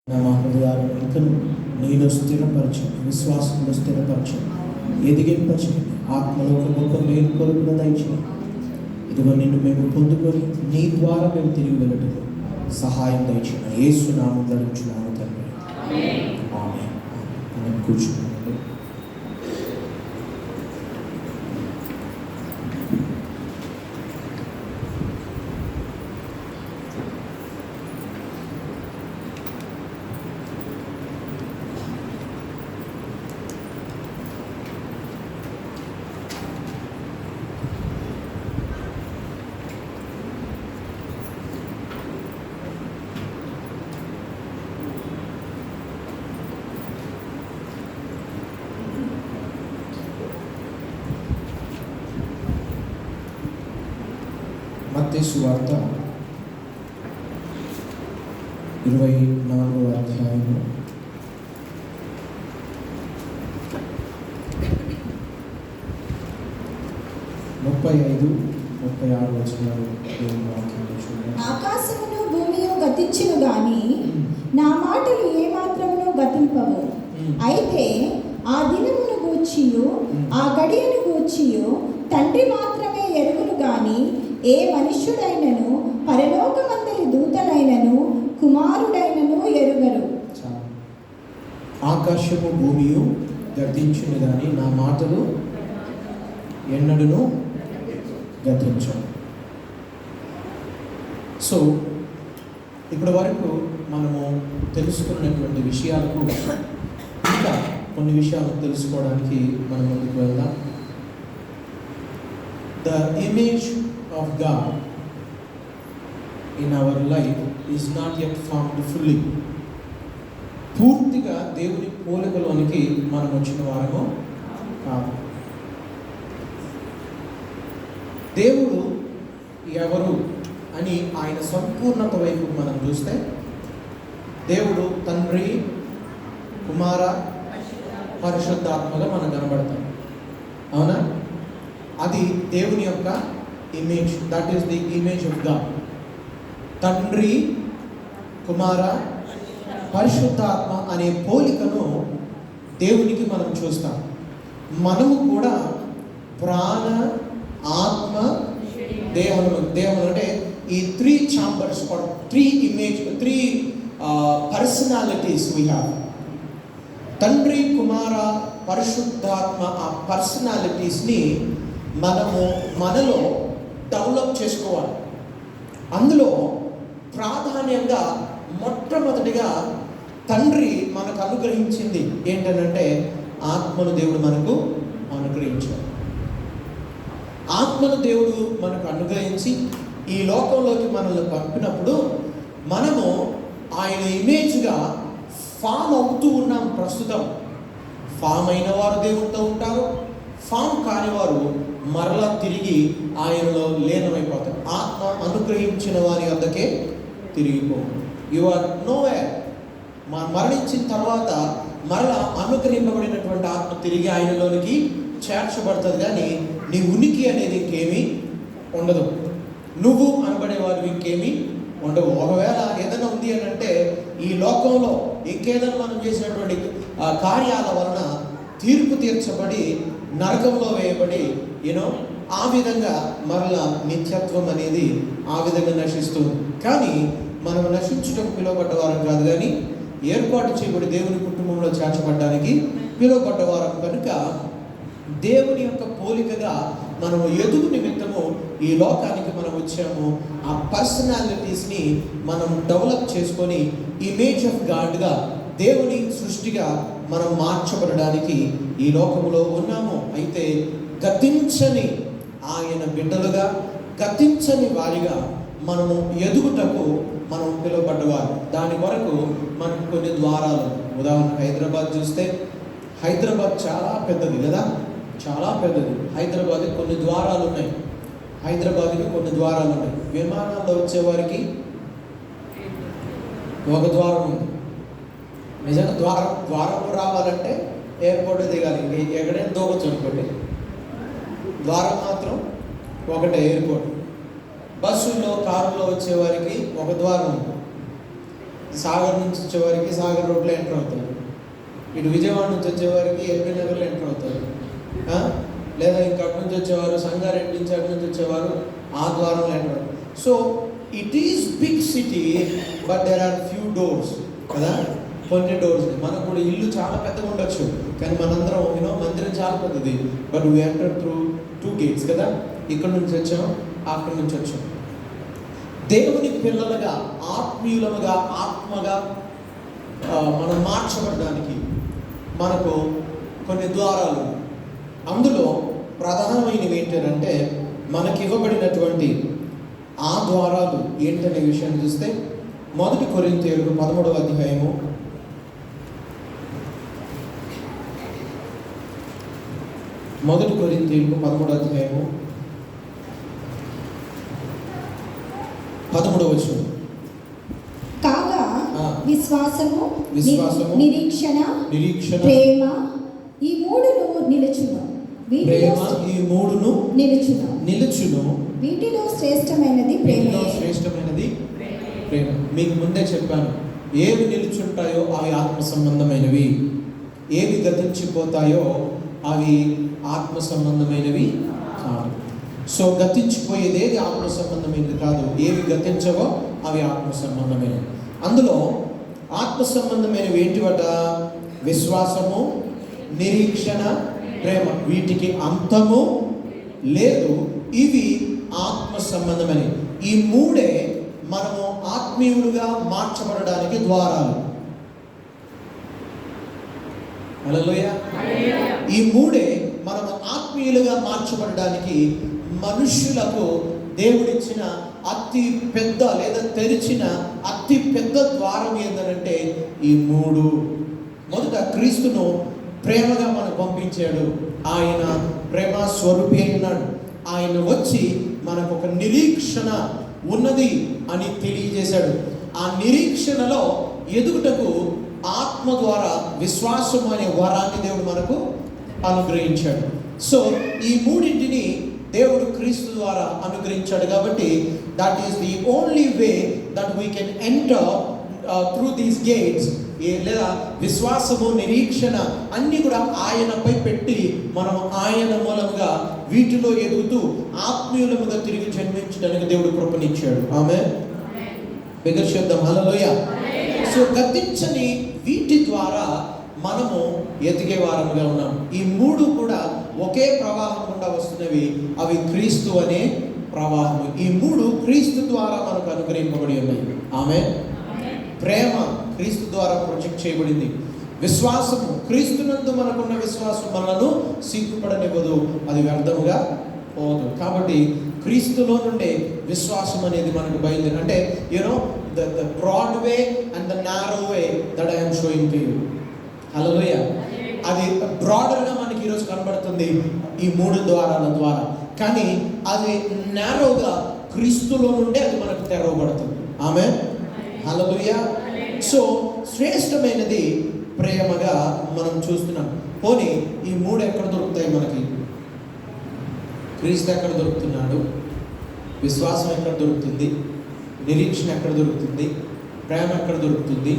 మా హృదయాలను ఇంకను నీలో స్థిరపరచండి, విశ్వాసంలో స్థిరపరచండి, ఎదిగింపచండి, ఆత్మలో ఒక గొప్ప మేలుకొలుపున దయచేయండి. ఇదిగో నిన్ను మేము పొందుకొని నీ ద్వారా మేము తిరిగి వెళ్ళటకు సహాయం దయచేయండి. యేసు నామములో అడుగుచున్నాము తండ్రి, ఆమేన్. మనం కూర్చున్నాము. మత్తయి సువార్త 24వ అధ్యాయము 35-36 వచనాలు దేవుని వాక్యంలో చూడండి. ఆకాశమును భూమియు గతించును గాని నా మాటలు ఏమాత్రమును గతింపవు. అయితే ఆ దినమును గూర్చియు ఆ గడియను గూర్చియు తండ్రి మాత్రమే ఎరుగును గాని ఏ మనుష్యుడైనను పరలోకమందలి దూతలైనను కుమారుడైనను ఎరుగరు. ఆకాశము భూమియు గతించును గాని నా మాటలు ఎన్నడూను గతించవు. సో ఇప్పటి వరకు మనము తెలుసుకున్నటువంటి విషయాలకు ఇంకా కొన్ని విషయాలు తెలుసుకోవడానికి మనం ముందుకు వెళ్దాం. The image of God in our life is not yet formed fully. పూర్తిగా దేవుని పోలికలోనికి మనం వచ్చిన వారము కాదు. దేవుడు ఎవరు అని ఆయన సంపూర్ణత వైపు మనం చూస్తే దేవుడు తండ్రి, కుమార, పరిశుద్ధాత్మగా మనకు కనబడతాం. అవునా? అది దేవుని యొక్క image. That is the image of God. తండ్రి, కుమార, పరిశుద్ధాత్మ అనే పోలికను దేవునికి మనం చూస్తాం. మనము కూడా ప్రాణ, ఆత్మ, దేవుడు అంటే ఈ 3 chambers, 3 image, 3 personalities we have. తండ్రి, కుమార, పరిశుద్ధాత్మ ఆ పర్సనాలిటీస్ని మనలో డెవలప్ చేసుకోవాలి. అందులో ప్రాధాన్యంగా మొట్టమొదటిగా తండ్రి మనకు అనుగ్రహించింది ఏంటంటే ఆత్మను దేవుడు మనకు అనుగ్రహించాడు. ఆత్మను దేవుడు మనకు అనుగ్రహించి ఈ లోకంలోకి మనల్ని పంపినప్పుడు మనము ఆయన ఇమేజ్గా ఫామ్ అవుతూ ఉన్నాం. ప్రస్తుతం ఫామ్ అయిన వారు దేవుడితో ఉంటారు, ఫామ్ కాని వారు మరలా తిరిగి ఆయనలో లీనమైపోతారు. ఆత్మ అనుగ్రహించిన వారి వద్దకే తిరిగిపో. You are nowhere. మరణించిన తర్వాత మరలా అనుగ్రహింపబడినటువంటి ఆత్మ తిరిగి ఆయనలోనికి చేర్చబడుతుంది, కానీ నీ ఉనికి అనేది ఇంకేమీ ఉండదు. నువ్వు అనబడేవారు ఇంకేమీ ఉండవు. ఒకవేళ ఏదైనా ఉంది అని అంటే ఈ లోకంలో ఇంకేదైనా మనం చేసినటువంటి కార్యాల వలన తీర్పు తీర్చబడి నరకంలో వేయబడి ఆ విధంగా మరలా నిత్యత్వం అనేది ఆ విధంగా నశిస్తుంది. కానీ మనం నశించడం పిలువబడ్డవారం కాదు, కానీ ఏర్పాటు చేయబడి దేవుని కుటుంబంలో చేర్చబడ్డానికి పిలువబడ్డవారం కనుక దేవుని యొక్క పోలికగా మనము ఎదుగు నిమిత్తము ఈ లోకానికి మనం వచ్చాము. ఆ పర్సనాలిటీస్ని మనం డెవలప్ చేసుకొని ఇమేజ్ ఆఫ్ గాడ్గా, దేవుని సృష్టిగా మనం మార్చబడడానికి ఈ లోకములో ఉన్నాము. అయితే గతించని ఆయన బిడ్డలుగా, గతించని వారిగా మనము ఎదుగుటకు మనం పిలువబడ్డవారు. దాని వరకు మనకు కొన్ని ద్వారాలు, ఉదాహరణ హైదరాబాద్ చూస్తే హైదరాబాద్ చాలా పెద్దది కదా, చాలా పెద్దది. హైదరాబాద్కి కొన్ని ద్వారాలు ఉన్నాయి. విమానాల్లో వచ్చేవారికి ఒక ద్వారం ఉంది. నిజంగా ద్వారంలో రావాలంటే ఎయిర్పోర్ట్ దిగాలి, ఎక్కడైనా దూకొచ్చు అనుకోండి. ద్వారం మాత్రం ఒకటే ఎయిర్పోర్ట్. బస్సుల్లో, కారులో వచ్చేవారికి ఒక ద్వారం ఉంది. సాగర్ నుంచి వచ్చేవారికి సాగర్ రోడ్లో ఎంటర్ అవుతారు, ఇటు విజయవాడ నుంచి వచ్చేవారికి ఎల్బీ నగర్లో ఎంటర్ అవుతారు, లేదా ఇంకా అటు నుంచి వచ్చేవారు సంగారెడ్డి నుంచి అటు నుంచి వచ్చేవారు ఆ ద్వారంలో ఎంటర్ అవుతారు. So it is big city, but there are few doors కదా, కొన్ని డోర్స్. మనకు కూడా ఇల్లు చాలా పెద్దగా ఉండొచ్చు, కానీ మనందరం మందిరం చాలా పెద్దది, but we enter through 2 gates కదా. ఇక్కడ నుంచి వచ్చాం, అక్కడి నుంచి వచ్చాం. దేవుని పిల్లలుగా, ఆత్మీయులుగా, ఆత్మగా మనం మార్చబడడానికి మనకు కొన్ని ద్వారాలు. అందులో ప్రధానమైనవి ఏంటంటే మనకి ఇవ్వబడినటువంటి ఆ ద్వారాలు ఏంటనే విషయాన్ని చూస్తే 1 కొరింథీయులకు 13వ అధ్యాయము 1 కొరింథీయులకు 13వ అధ్యాయము 13వ వచనం. కాగా విశ్వాసము, నిరీక్షణ, ప్రేమ ఈ మూడును నిలుచును. నిలుచును. వీటిలో శ్రేష్టమైనది ప్రేమ. మీకు ముందే చెప్పాను, ఏవి నిలుచుంటాయో అవి ఆత్మ సంబంధమైనవి, ఏవి గతించిపోతాయో అవి ఆత్మ సంబంధమైనవి కాదు. సో గతించిపోయేది ఏది ఆత్మ సంబంధమైనది కాదు, ఏవి గతించవో అవి ఆత్మ సంబంధమైనవి. అందులో ఆత్మ సంబంధమైనవి ఏంటివట? విశ్వాసము, నిరీక్షణ, ప్రేమ. వీటికి అంతము లేదు, ఇవి ఆత్మ సంబంధమైనవి. ఈ మూడే మనము ఆత్మీయులుగా మార్చబడడానికి ద్వారాలు. హల్లెలూయా. ఈ మూడే మనము ఆత్మీయులుగా మార్చబడడానికి మనుష్యులకు దేవుడిచ్చిన అతి పెద్ద లేదా తెరిచిన అతి పెద్ద ద్వారం ఏంటంటే ఈ మూడు. మొదట క్రీస్తును ప్రేమగా మనకు పంపించాడు. ఆయన ప్రేమ స్వరూపి అయినాడు. ఆయన వచ్చి మనకు ఒక నిరీక్షణ ఉన్నది అని తెలియజేశాడు. ఆ నిరీక్షణలో ఎదుగుటకు ఆత్మ ద్వారా విశ్వాసం అనే వరాన్ని దేవుడు మనకు అనుగ్రహించాడు. సో ఈ మూడింటిని దేవుడు క్రీస్తు ద్వారా అనుగ్రహించాడు. కాబట్టి that is the only way that we can enter through these gates. లేదా విశ్వాసము, నిరీక్షణ అన్నీ కూడా ఆయనపై పెట్టి మనం ఆయన మూలంగా వీటిలో ఎదుగుతూ ఆత్మీయులముగా తిరిగి జన్మించడానికి దేవుడు కృపనిచ్చాడు. ఆమేన్. బిగ్గర్ శబ్దం హల్లెలూయా. సో గతించని వీటి ద్వారా మనము ఎదిగే వారముగా ఉన్నాం. ఈ మూడు కూడా ఒకే ప్రవాహం గుండా వస్తున్నవి. అవి క్రీస్తు అనే ప్రవాహము. ఈ మూడు క్రీస్తు ద్వారా మనకు అనుగ్రహింపబడి ఉన్నాయి. ఆమేన్. ప్రేమ క్రీస్తు ద్వారా ప్రొజెక్ట్ చేయబడింది. విశ్వాసము, క్రీస్తునందు మనకున్న విశ్వాసం మనను సిగ్గుపడనివ్వదు, అది వ్యర్థముగా పోదు. కాబట్టి క్రీస్తులో నుండే విశ్వాసం అనేది మనకు బయలుదేరి, అంటే the broad way and the narrow way that I am showing to you. హల్లెలూయా. అది బ్రాడర్గా మనకి ఈరోజు కనబడుతుంది ఈ మూడు ద్వారాల ద్వారా, కానీ అది నారోగా క్రీస్తులో నుండే అది మనకు తెరవబడుతుంది. ఆమేన్. హల్లెలూయా. సో శ్రేష్టమైనది ప్రేమగా మనం చూస్తున్నాం. పోనీ ఈ మూడు ఎక్కడ దొరుకుతాయి మనకి? క్రీస్తు ఎక్కడ దొరుకుతున్నాడు? విశ్వాసం ఎక్కడ దొరుకుతుంది? నిరీక్షణ ఎక్కడ దొరుకుతుంది? ప్రేమ ఎక్కడ దొరుకుతుంది?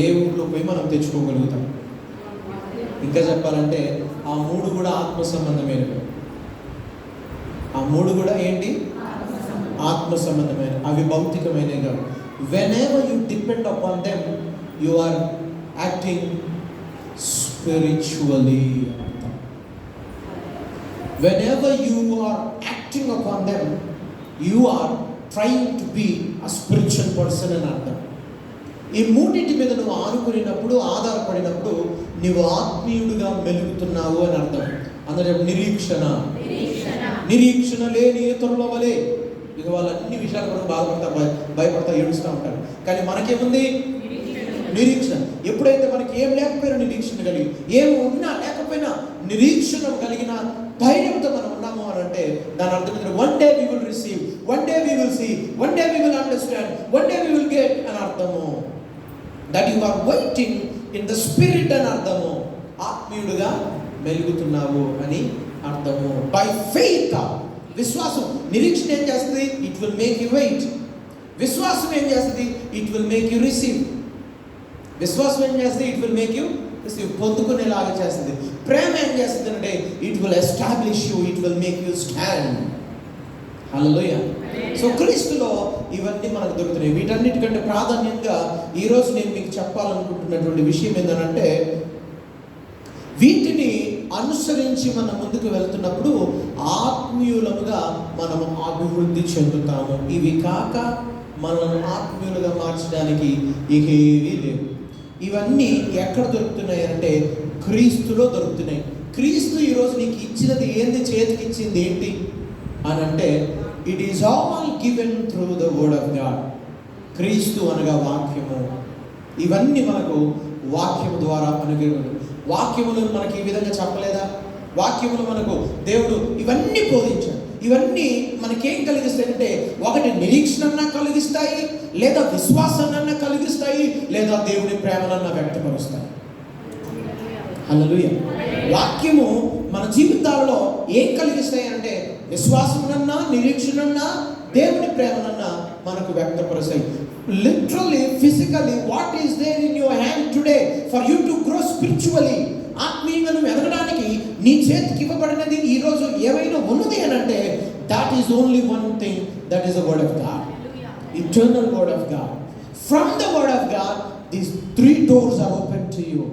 ఏ ఊళ్ళో పోయి మనం తెచ్చుకోగలుగుతాం? ఇంకా చెప్పాలంటే ఆ మూడు కూడా ఆత్మ సంబంధమైనవి. ఆ మూడు కూడా ఏంటి? ఆత్మ సంబంధమైన, అవి భౌతికమైనవి కాదు. Whenever you depend upon them, you are acting spiritually. Whenever you are acting upon them, you are trying to be a spiritual person అని అర్థం. ఈ మూడింటి మీద నువ్వు ఆనుకున్నప్పుడు, ఆధారపడినప్పుడు నువ్వు ఆత్మీయుడిగా మెలుగుతున్నావు అని అర్థం. అందరూ నిరీక్షణ, నిరీక్షణ లేని ఇతరుల వలె. ఇక వాళ్ళు అన్ని విషయాలు కూడా బాధపడతారు, భయపడతా, ఏడుస్తూ ఉంటారు. కానీ మనకేముంది? నిరీక్షణ. ఎప్పుడైతే మనకి ఏం లేకపోయినా నిరీక్షణ కలిగి, ఏం ఉన్నా లేకపోయినా నిరీక్షణ కలిగిన ధైర్యంతో మనం ఉన్నాము అని అంటే దాని అర్థం ఏంటంటే one day we will receive, one day we will see, one day we will understand, one day we will get అని అర్థము. That you are waiting in the spirit అని అర్థము. ఆత్మీయుడుగా మెలుగుతున్నావు అని అర్థము. By faith. విశ్వాసం, నిరీక్షణ ఏం చేస్తుంది? It will make you wait. విశ్వాసం ఏం చేస్తుంది? It will make you receive. విశ్వాసం ఏం చేస్తే ఇట్ విల్ మేక్ యూ పొందుకునేలాగా చేస్తుంది. ప్రేమ ఏం చేస్తుంది అంటే it will establish you, it will make you stand. Hallelujah. So క్రీస్తులో ఇవన్నీ మనకు దొరుకుతున్నాయి. వీటన్నిటికంటే ప్రాధాన్యంగా ఈరోజు నేను మీకు చెప్పాలనుకుంటున్నటువంటి విషయం ఏంటంటే, వీటిని అనుసరించి మనం ముందుకు వెళ్తున్నప్పుడు ఆత్మీయులుగా మనము అభివృద్ధి చెందుతాము. ఇవి కాక మనల్ని ఆత్మీయులుగా మార్చడానికి ఏమీ లేవు. ఇవన్నీ ఎక్కడ దొరుకుతున్నాయి అంటే క్రీస్తులో దొరుకుతున్నాయి. క్రీస్తు ఈరోజు నీకు ఇచ్చినది ఏంది, చేతికి ఇచ్చింది ఏంటి అని అంటే, it is all given through the word of God. క్రీస్తు అనగా వాక్యము. ఇవన్నీ మనకు వాక్యము ద్వారా అనుగ్రహం. వాక్యములు మనకి ఈ విధంగా చెప్పలేదా? వాక్యములు మనకు దేవుడు ఇవన్నీ బోధించాడు. ఇవన్నీ మనకేం కలిగిస్తాయి అంటే, ఒకటి నిరీక్షణన్నా కలిగిస్తాయి, లేదా విశ్వాసాన్నన్నా కలిగిస్తాయి, లేదా దేవుని ప్రేమనన్నా వ్యక్తపరుస్తాయి. హల్లెలూయా. వాక్యము మన జీవితాల్లో ఏం కలిగిస్తాయి అంటే, విశ్వాసమునన్నా నిరీక్షణన్నా దేవుని ప్రేమనన్నా మనకు వ్యక్తపరుస్తాయి. Literally physically what is there in your hand today for you to grow spiritually. ఆత్మీయంగా నువ్వు ఎదగడానికి నీ చేతికి ఇవ్వబడినది ఈరోజు ఏమైనా ఉన్నది అని అంటే, that is only one thing, that is the word of God, eternal word of God. From the word of God these 3 doors are open to you.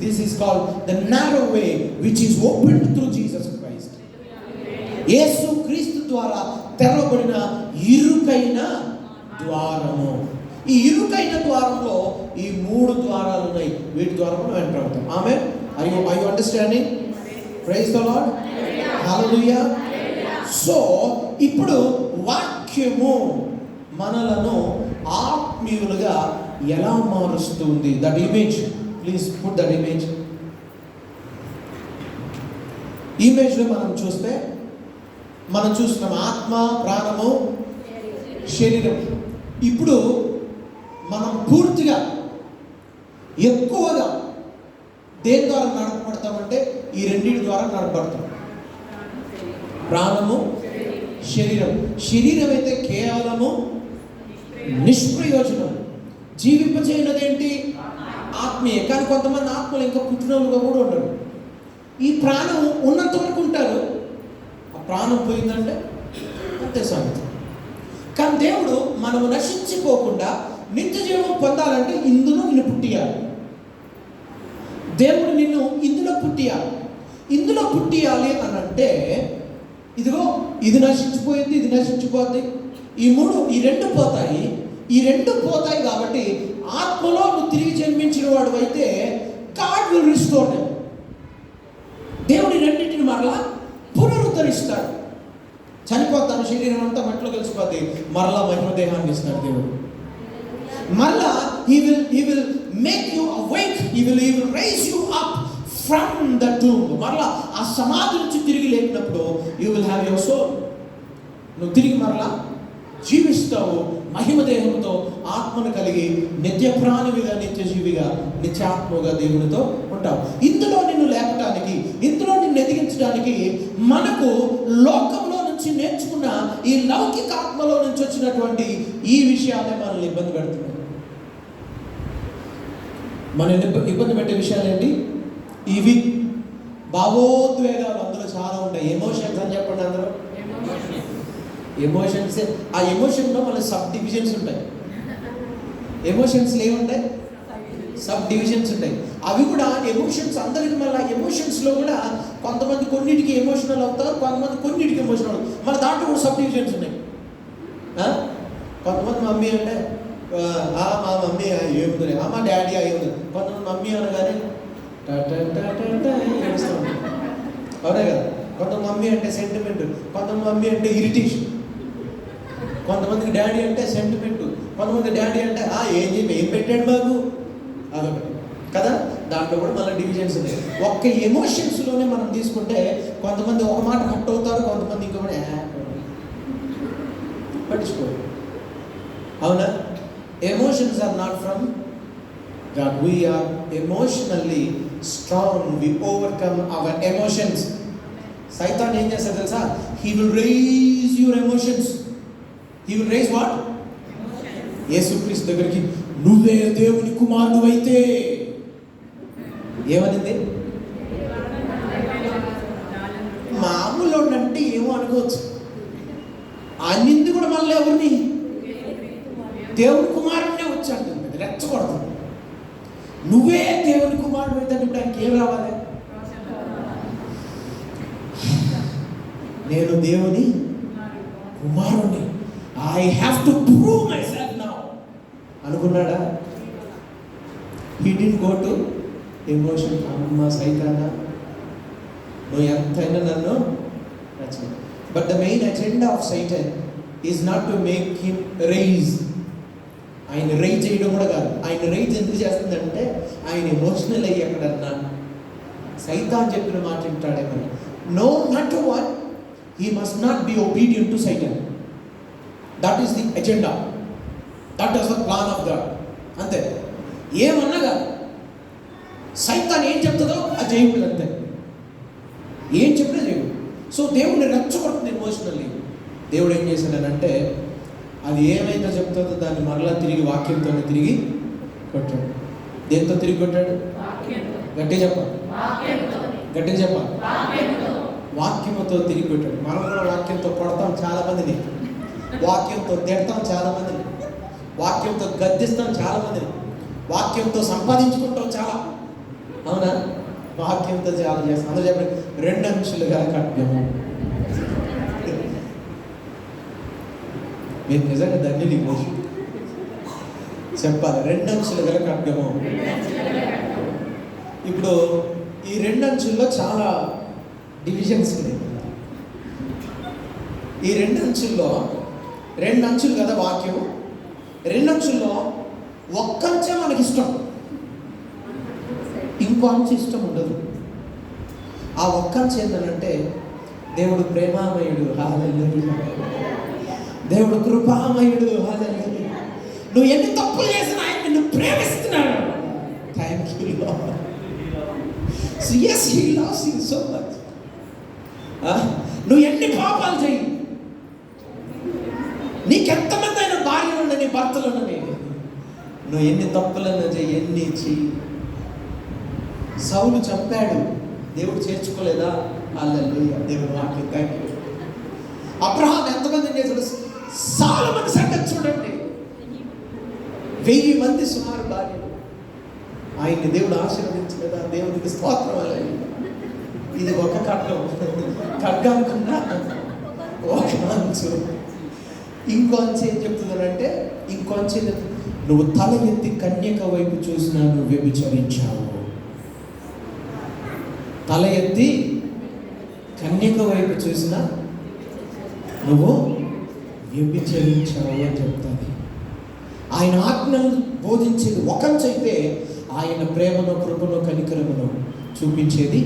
This is called the narrow way which is opened through Jesus Christ. యేసు క్రీస్తు ద్వారా తెరవబడిన ఇరుకైన ద్వారము. ఈ ఇరుకైన ద్వారంలో ఈ 3 ద్వారాలు ఉన్నాయి. వీటి ద్వారా మనం ఎంటర్ అవుతాం. ఆమేన్. Are you understanding? Praise the Lord. Hallelujah. So ఇప్పుడు వాక్యము మనలను ఆత్మీయులుగా ఎలా మారుస్తుంది? That image, please put that image. ఇమేజ్లో మనం చూస్తే మనం చూస్తున్నాం ఆత్మ, ప్రాణము, శరీరం. ఇప్పుడు మనం పూర్తిగా ఎక్కువగా దేని ద్వారా నడపబడతామంటే ఈ రెండింటి ద్వారా నడపబడతాం. ప్రాణము, శరీరం. శరీరం అయితే కేవలము నిష్ప్రయోజనం, జీవింపచేయనదేంటి? ఆత్మీయ. కానీ కొంతమంది ఆత్మలు ఇంకా పుట్టినోళ్ళుగా కూడా ఉండరు. ఈ ప్రాణం ఉన్నంత వరకు ఉంటారు, ఆ ప్రాణం పోయిందంటే అంతే సంగతి. కానీ దేవుడు మనము నశించిపోకుండా నిత్య జీవం పొందాలంటే ఇందులో నిన్ను పుట్టియాలి. దేవుడు నిన్ను ఇందులో పుట్టియాలి. ఇందులో పుట్టియాలి అని అంటే, ఇదిగో ఇది నశించిపోయింది, ఇది నశించిపోద్ది, ఈ 2 పోతాయి. ఈ 2 పోతాయి కాబట్టి ఆత్మలో నువ్వు తిరిగి జన్మించిన వాడు అయితే గాడ్ విల్ రిస్టోర్ దెమ్. దేవుడు ఈ రెండింటిని మరలా పునరుద్ధరిస్తాడు. చనిపోతాను, శరీరం అంతా మట్టిలో కలిసిపోతే మరలా మహిమ దేహాన్ని ఇస్తాడు దేవుడు. మరలా he will make you awake, he will raise you up from the tomb. మరలా ఆ సమాధి నుంచి తిరిగి లేపినప్పుడు you will have your soul. నువ్వు తిరిగి మరలా జీవిస్తావు మహిమ దేహంతో, ఆత్మను కలిగి నిత్య ప్రాణివిగా, నిత్య జీవిగా, నిత్యాత్మగా దేవునితో ఉంటావు. ఇందులో నిన్ను లేపటానికి, ఇందులో నిన్ను ఎదిగించడానికి మనకు లోకంలో నుంచి నేర్చుకున్న ఈ లౌకిక ఆత్మలో నుంచి వచ్చినటువంటి ఈ విషయాలే మనల్ని ఇబ్బంది పెడుతున్నాయి. మన ఇబ్బంది పెట్టే విషయాలు ఏంటి? ఇవి భావోద్వేగాలు అందులో చాలా ఉంటాయి. ఎమోషన్స్ అని చెప్పండి అందరూ. ఎమోషన్స్. ఆ ఎమోషన్లో మళ్ళీ సబ్ డివిజన్స్ ఉంటాయి. ఎమోషన్స్లో ఏముంటాయి? సబ్ డివిజన్స్ ఉంటాయి. అవి కూడా ఎమోషన్స్ అందరికి. మళ్ళీ ఎమోషన్స్లో కూడా కొంతమంది కొన్నిటికి ఎమోషనల్ అవుతారు, కొంతమంది కొన్నిటికి ఎమోషనల్ అవుతారు. మళ్ళీ దాంట్లో కూడా సబ్ డివిజన్స్ ఉన్నాయి. కొంతమంది మమ్మీ అంటే మా మమ్మీ ఏముంది, మా డాడీ ఏముంది. కొంతమంది మమ్మీ అనగానే ఏడుస్తూ ఉంటారు, అవునే కదా. కొంతమంది మమ్మీ అంటే సెంటిమెంట్, కొంతమంది మమ్మీ అంటే ఇరిటేషన్, కొంతమందికి డాడీ అంటే సెంటిమెంట్, కొంతమంది డాడీ అంటే ఏం పెట్టాడు బాబు అదొకటి కదా. దాంట్లో కూడా మళ్ళీ డివిజన్స్ ఉన్నాయి. ఒక్క ఎమోషన్స్లోనే మనం తీసుకుంటే కొంతమంది ఒక మాట హట్ అవుతారు, కొంతమంది ఇంకొకటి పట్టించుకోరు. అవునా? Emotions are not from God. We are emotionally strong. We overcome our emotions. సైతాన్ ఏం చేస్తాడు తెలుసా? He will raise your emotions. He will raise what? యేసుక్రీస్తు దగ్గరికి నువ్వే దేవుని కుమారుడు అయితే ఏమనింది? మామూలు అంటే ఏమో అనుకోవచ్చు. అన్నింది కూడా మళ్ళీ ఎవరిని? దేవుని కుమారుడినే వచ్చి అంటుంది, రెచ్చగొడుతుంది. నువ్వే దేవుని కుమారుడు అయితే ఇప్పుడు ఆయనకి ఏం రావాలి? నేను దేవుని కుమారుడిని, I have to prove myself now అనుకున్నాడా? He didn't go to emotion. అమ్మ సైతానా, నువ్వు ఎంతైనా నన్ను రచన. But the main agenda of Satan is not to make him rise. ఆయన రైజ్ చేయడం కూడా కాదు. ఆయన రైజ్ ఎందుకు చేస్తుందంటే ఆయన ఎమోషనల్ అయ్యి ఎక్కడన్నా సైతాన్ చెప్పిన మాట వింటాడేమని. No matter what, he must not be obedient to Satan. That is the agenda. That is the plan of God. అంతే. ఏమన్నగా సైతాన్ ఏం చెప్తుందో అది చేయకూడదు, అంతే. ఏం చెప్పినా చేయకూడదు. సో దేవుడిని రెచ్చగొడుతుంది ఎమోషనల్లీ. దేవుడు ఏం చేశాడనంటే అది ఏమైతే చెప్తుందో దాన్ని మరలా తిరిగి వాక్యంతో తిరిగి కొట్టాడు. దేంతో తిరిగి కొట్టాడు? గట్టిగా చెప్పాలి, గట్టిగా చెప్పాలి. వాక్యముతో తిరిగి కొట్టాడు. మనం కూడా వాక్యంతో కొడతాం చాలా మందిని, వాక్యంతో తిడతాం చాలా మందిని, వాక్యంతో గద్దిస్తాం చాలా మందిని, వాక్యంతో సంపాదించుకుంటాం చాలా. అవునా? వాక్యంతో చాలా చేస్తాం. అందరూ చెప్పండి, 2 అంచులుగా ఖడ్గము. మీరు నిజంగా ధన్యులు చెప్పాలి. 2 అంచులుగా ఖడ్గము. ఇప్పుడు ఈ 2 అంచుల్లో చాలా డివిజన్స్ ఉన్నాయి. ఈ 2 అంచుల్లో 2 అంచులు కదా వాక్యం. 2 అంచుల్లో ఒక్క అంచే మనకి ఇష్టం, ఇంకో అంచు ఇష్టం ఉండదు. ఆ ఒక్క అంచు ఏంటంటే దేవుడు ప్రేమామయుడు, హల్లెలూయా. దేవుడు కృపామయుడు, హల్లెలూయా. నువ్వు ఎన్ని తప్పులు చేసినా ఆయన నిన్ను ప్రేమిస్తున్నాడు. Thank you lord. So yes, he loves you so much. నువ్వు ఎన్ని పాపాలు చేయి, నీకెంతమంది అయినా భార్యలు ఉండని, భర్తలు ఉండని, నువ్వు ఎన్ని తప్పులను చేయి, ఎన్ని చెయ్యి. సౌలు చంపాడు, దేవుడు చేర్చుకోలేదా? హల్లెలూయా. దేవుడు వాక్యం. Thank you. అబ్రహాం ఎంతమంది చేశాడు? సొలొమోను సంగతి చూడండి, 1000 మంది సుమారు భార్యలు. ఆయన్ని దేవుడు ఆశీర్వదించలేదా? దేవుడికి స్తోత్రం. ఇది ఒక ఖడ్గం, ఖడ్గానుకున్నా ఒక అంచు. ఇంకో అంచు ఏం చెప్తున్నాడంటే, ఇంకో అంచు నువ్వు తల ఎత్తి కన్యక వైపు చూసినా నువ్వు వ్యభిచరించావు. తల ఎత్తి కన్యక వైపు చూసినా నువ్వు వ్యభిచరించావు అని చెప్తాను. ఆయన ఆజ్ఞలు బోధించేది ఒక అంచు అయితే, ఆయన ప్రేమను, కృపను, కనికరమును చూపించేది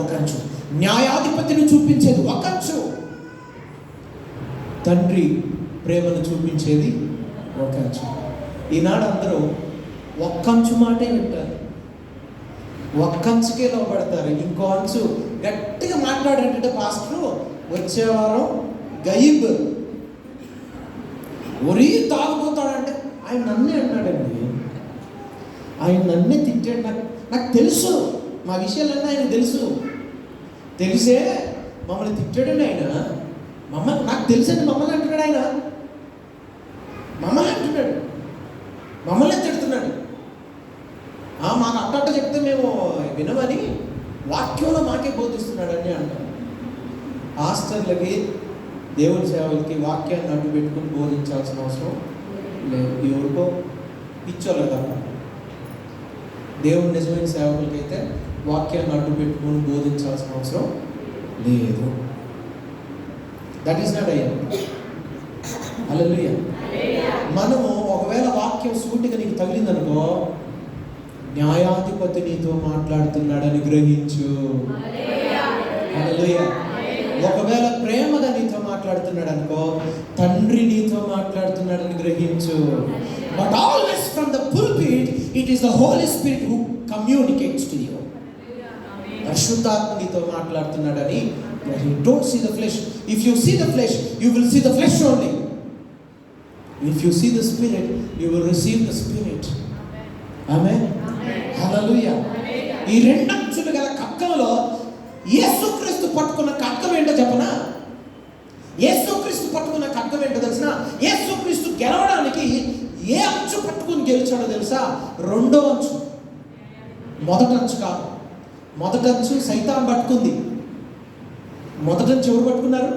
ఒక అంచు. న్యాయాధిపతిని చూపించేది ఒక అంచు, తండ్రి ప్రేమను చూపించేది ఒక అంచు. ఈనాడు అందరూ ఒక్క అంచు మాటే వింటారు, ఒక్క అంచుకే లోపడతారు. ఇంకో అంచు గట్టిగా మాట్లాడంటే పాస్టర్ వచ్చే వారం గయీబ్ ఒరీ తాగుపోతాడంటే ఆయన నన్నే అన్నాడండి, ఆయన నన్నే తిట్టాడు. నాకు తెలుసు, మా విషయాలన్నీ ఆయన తెలుసు, తెలిసే మమ్మల్ని తిట్టాడండి ఆయన. మమ్మల్ని నాకు తెలుసండి మమ్మల్ని అంటున్నాడు ఆయన, మమ్మల్ని అంటున్నాడు, మమ్మల్ని తిడుతున్నాడు. మాకు అట్ట చెప్తే మేము వినమని వాక్యంలో మాకే బోధిస్తున్నాడని అంటారు. పాస్టర్లకి, దేవుని సేవలకి వాక్యాన్ని అడ్డు పెట్టుకుని బోధించాల్సిన అవసరం లేదు. ఎవరికో పిచ్చోళ్ళు తప్ప. దేవుని నిజమైన సేవకులకైతే వాక్యాన్ని అడ్డు పెట్టుకుని బోధించాల్సిన అవసరం లేదు. దట్ ఈస్ నాట్ అయ్యా. హల్లెలూయా. మనము ఒకవేళ వాక్యం సూటిగా నీకు తగిలిందనుకో, న్యాయాధిపతి నీతో మాట్లాడుతున్నాడని గ్రహించు. హల్లెలూయా. ఒకవేళ ప్రేమగా నీతో మాట్లాడుతున్నాడు అనుకో, తండ్రి నీతో మాట్లాడుతున్నాడని గ్రహించు. But always from the pulpit it is the Holy Spirit who communicates to you. పరిశుద్ధాత్మ నీతో మాట్లాడుతున్నాడని don't see the flesh. If you see the flesh you will see the flesh only. If you see the Spirit, you will receive the Spirit. Amen. హల్లెలూయా. ఈ రెండంచులు గల ఖడ్గంలో యేసుక్రీస్తు పట్టుకున్న ఖడ్గం ఏంటో చెప్పనా? యేసుక్రీస్తు పట్టుకున్న ఖడ్గం ఏంటో తెలిసిన? యేసుక్రీస్తు గెలవడానికి ఏ అంచు పట్టుకుని గెలిచాడో తెలుసా? రెండో అంచు. మొదటి అంచు కాదు. మొదటి అంచు సైతాన్ పట్టుకుంది. మొదటి అంచు ఎవరు పట్టుకున్నారు?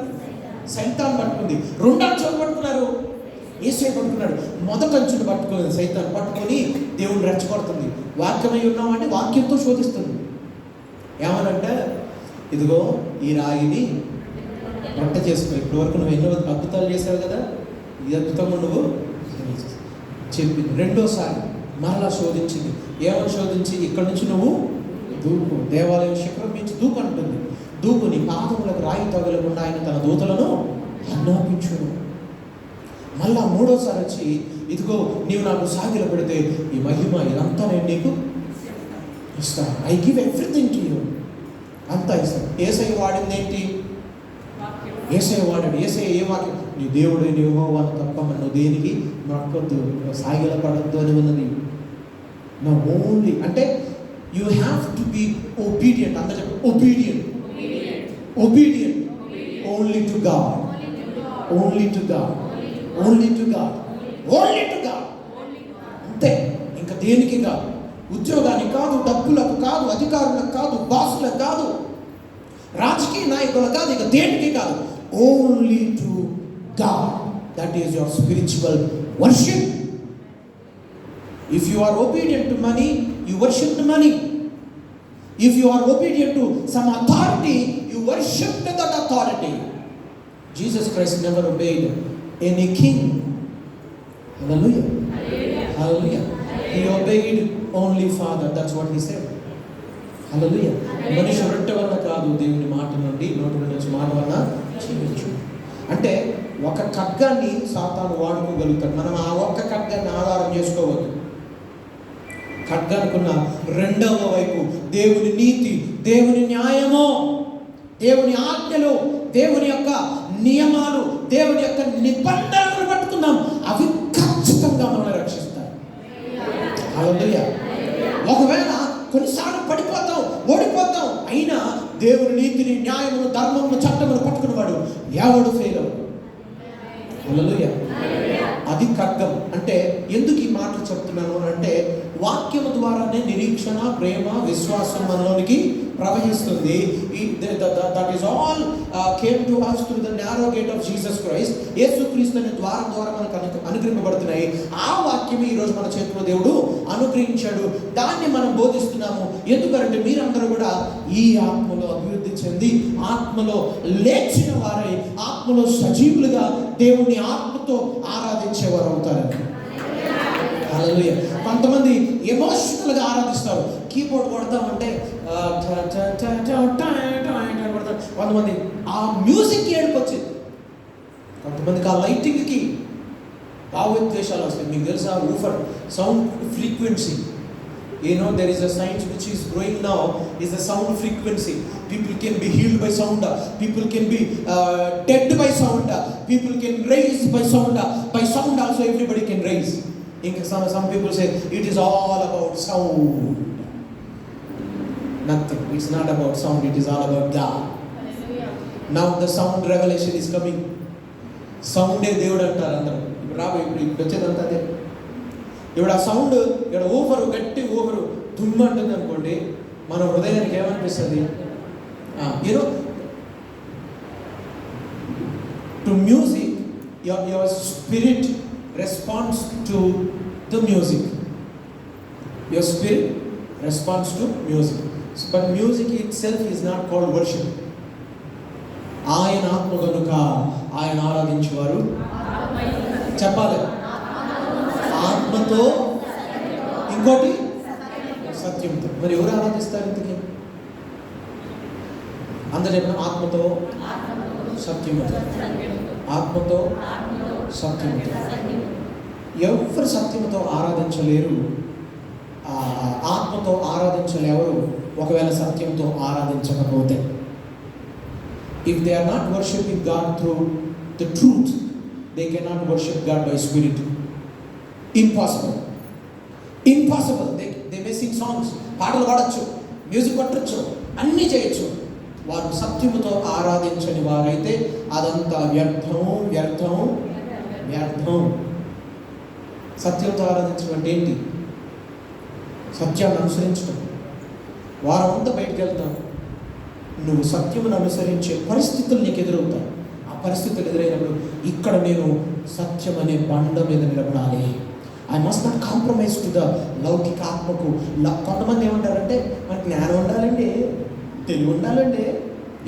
సైతాన్ పట్టుకుంది. రెండో అంచు ఎవరు పట్టుకున్నారు? యేసే పట్టుకున్నాడు. మొదటి అంచును పట్టుకున్నది సైతాన్ పట్టుకొని దేవుని రెచ్చగొడుతుంది. వాక్యమై ఉన్నామంటే వాక్యంతో శోధిస్తుంది. ఏమనంటే, ఇదిగో ఈ రాయిని వంట చేసుకో. ఇప్పటి వరకు నువ్వు ఎన్నో అద్భుతాలు చేశావు కదా, ఈ అద్భుతంగా నువ్వు చెప్పింది. రెండోసారి మరలా శోధించింది. ఏమని శోధించి, ఇక్కడ నుంచి నువ్వు దూకు, దేవాలయం శిఖరం నుంచి దూకు అంటుంది. దూకు, నీ పాదములకు రాయి తగలకుండా ఆయన తన దూతలను ఆజ్ఞాపించును. మళ్ళా మూడోసారి వచ్చి, ఇదిగో నీవు నాకు సాగిల పెడితే ఈ మహిమ ఇదంతా నేను నీకు ఇస్తాను. I give everything to you. అంతా ఇస్తాను. యేసయ్య వాడింది ఏంటి? యేసయ్య వాడాడు. యేసయ్య ఏ వాక్యం? నీ దేవుడు నీ యెహోవాను తప్ప నువ్వు దేనికి నొక్కొద్దు, సాగిల పడద్దు అని ఉన్నది. నా ఓన్లీ అంటే you have to be obedient. అంత చెప్పు, obedient. Obedient only to God. Only to God. Only to God. Only to God. అంతే, ఇంకా దేనికి కాదు. ఉద్యోగానికి కాదు, డబ్బులకు కాదు, అధికారులకు కాదు, బాసులకు కాదు, రాజకీయ నాయకులకు కాదు, ఇక దేనికి కాదు. Only to God. That is your spiritual worship. If you are obedient to money, you worship the money. If you are obedient to some authority, you worship that authority. Jesus Christ never obeyed any king. Hallelujah. Hallelujah. He obeyed only Father. That's what he said. Hallelujah. మనిషి రొట్టె వల్ల కాదు, దేవుని మాట నుండి, నోటి నుంచి మాట వల్ల జీవించు. అంటే ఒక ఖడ్గాన్ని సాతాను వాడుకోగలుగుతాడు. మనం ఆ ఒక్క ఖడ్గాన్ని ఆధారం చేసుకోవద్దు. ఖడ్గానుకున్న రెండవ వైపు దేవుని నీతి, దేవుని న్యాయము, దేవుని ఆజ్ఞలు, దేవుని యొక్క నియమాలు, దేవుని యొక్క నిబంధనలు పట్టుకుందాం. అవి ఖచ్చితంగా మనల్ని రక్షిస్తాయి. హల్లెలూయా. ఒకవేళ కొన్నిసార్లు పడిపోతాం, ఓడిపోతాం, అయినా దేవుని నీతిని, న్యాయమును, ధర్మమును, చట్టమును పట్టుకున్నవాడు ఎవడు ఫెయిల్ అవ్వడు. హల్లెలూయా. అది ఖడ్గం. అంటే ఎందుకు ఈ మాటలు చెప్తున్నాను అంటే, వాక్యము ద్వారానే నిరీక్షణ, ప్రేమ, విశ్వాసం మనలోనికి ప్రవహిస్తుంది. That is all came to us through the narrow gate of Jesus Christ. యేసుక్రీస్తు అనే ద్వారం ద్వారా మనకు అనుగ్రహింపబడుతున్నాయి. ఆ వాక్యమే ఈరోజు మన చేతిలో దేవుడు అనుగ్రహించాడు. దాన్ని మనం బోధిస్తున్నాము. ఎందుకంటే మీరందరూ కూడా ఈ ఆత్మలో అభివృద్ధి చెంది, ఆత్మలో లేచిన వారై, ఆత్మలో సజీవులుగా దేవుని ఆత్మతో ఆరాధించేవారు అవుతారని. హల్లెలూయా. కొంతమంది ఎమోషనల్గా ఆరాధిస్తారు. కీబోర్డ్ కొడతామంటే కొడతారు. కొంతమంది ఆ మ్యూజిక్ ఏడుకొచ్చింది. కొంతమందికి ఆ లైటింగ్కి భావోద్వేషాలు వస్తాయి. మీకు తెలుసా, woofer sound frequency. there is a science which is growing now, is the sound frequency. People can be healed by sound. People can be dead by sound. People can raise by sound. By sound also everybody can raise. Some people say it is all about sound. Nothing. It's not about sound. It is all about God. Now the sound revelation is coming. Sound ఏ దేవుడు అంటారు అందరూ. ఇప్పుడు వచ్చేదంతా అదే. ఇప్పుడు ఆ sound ఇక్కడ ఊఫరు, గట్టి ఊఫరు తుమ్మంటుంది అనుకోండి, మన హృదయానికి ఏమనిపిస్తుంది? You know, to music your spirit response to the music. Your spirit response to music. But music it self is not called worship. ఆయన ఆత్మ కనుక ఆయన ఆరాధించేవారు చెప్పాలి. ఆత్మతో, ఇంకోటి సత్యంతో. మరి ఎవరు ఆరాధిస్తారు ఇంతకీ? అందరూ చెప్పిన ఆత్మతో, సత్యముతో. ఆత్మతో, సత్యముతో. ఎవరు సత్యముతో ఆరాధించలేరు, ఆత్మతో ఆరాధించలేరు ఒకవేళ సత్యంతో ఆరాధించకపోతే. If they are not worshiping God through the truth, they cannot worship God by spirit. Impossible, impossible. They may sing songs, పాటలు పాడచ్చు, మ్యూజిక్ కొట్టచ్చు, అన్నీ చేయొచ్చు. వారు సత్యముతో ఆరాధించని వారైతే అదంతా వ్యర్థం, వ్యర్థం, వ్యర్థం. సత్యంతో ఆరాధించడం అంటే ఏంటి? సత్యాన్ని అనుసరించడం. వారం అంతా బయటకు వెళ్తాం, నువ్వు సత్యమును అనుసరించే పరిస్థితులు నీకు ఎదురవుతాయి. ఆ పరిస్థితులు ఎదురైనప్పుడు ఇక్కడ నేను సత్యం అనే బండ మీద నిలబడాలి. I must not compromise to the లౌకిక ఆత్మకు. కొంతమంది ఏమంటారంటే మనకి జ్ఞానం ఉండాలండి, తెలివి ఉండాలండి.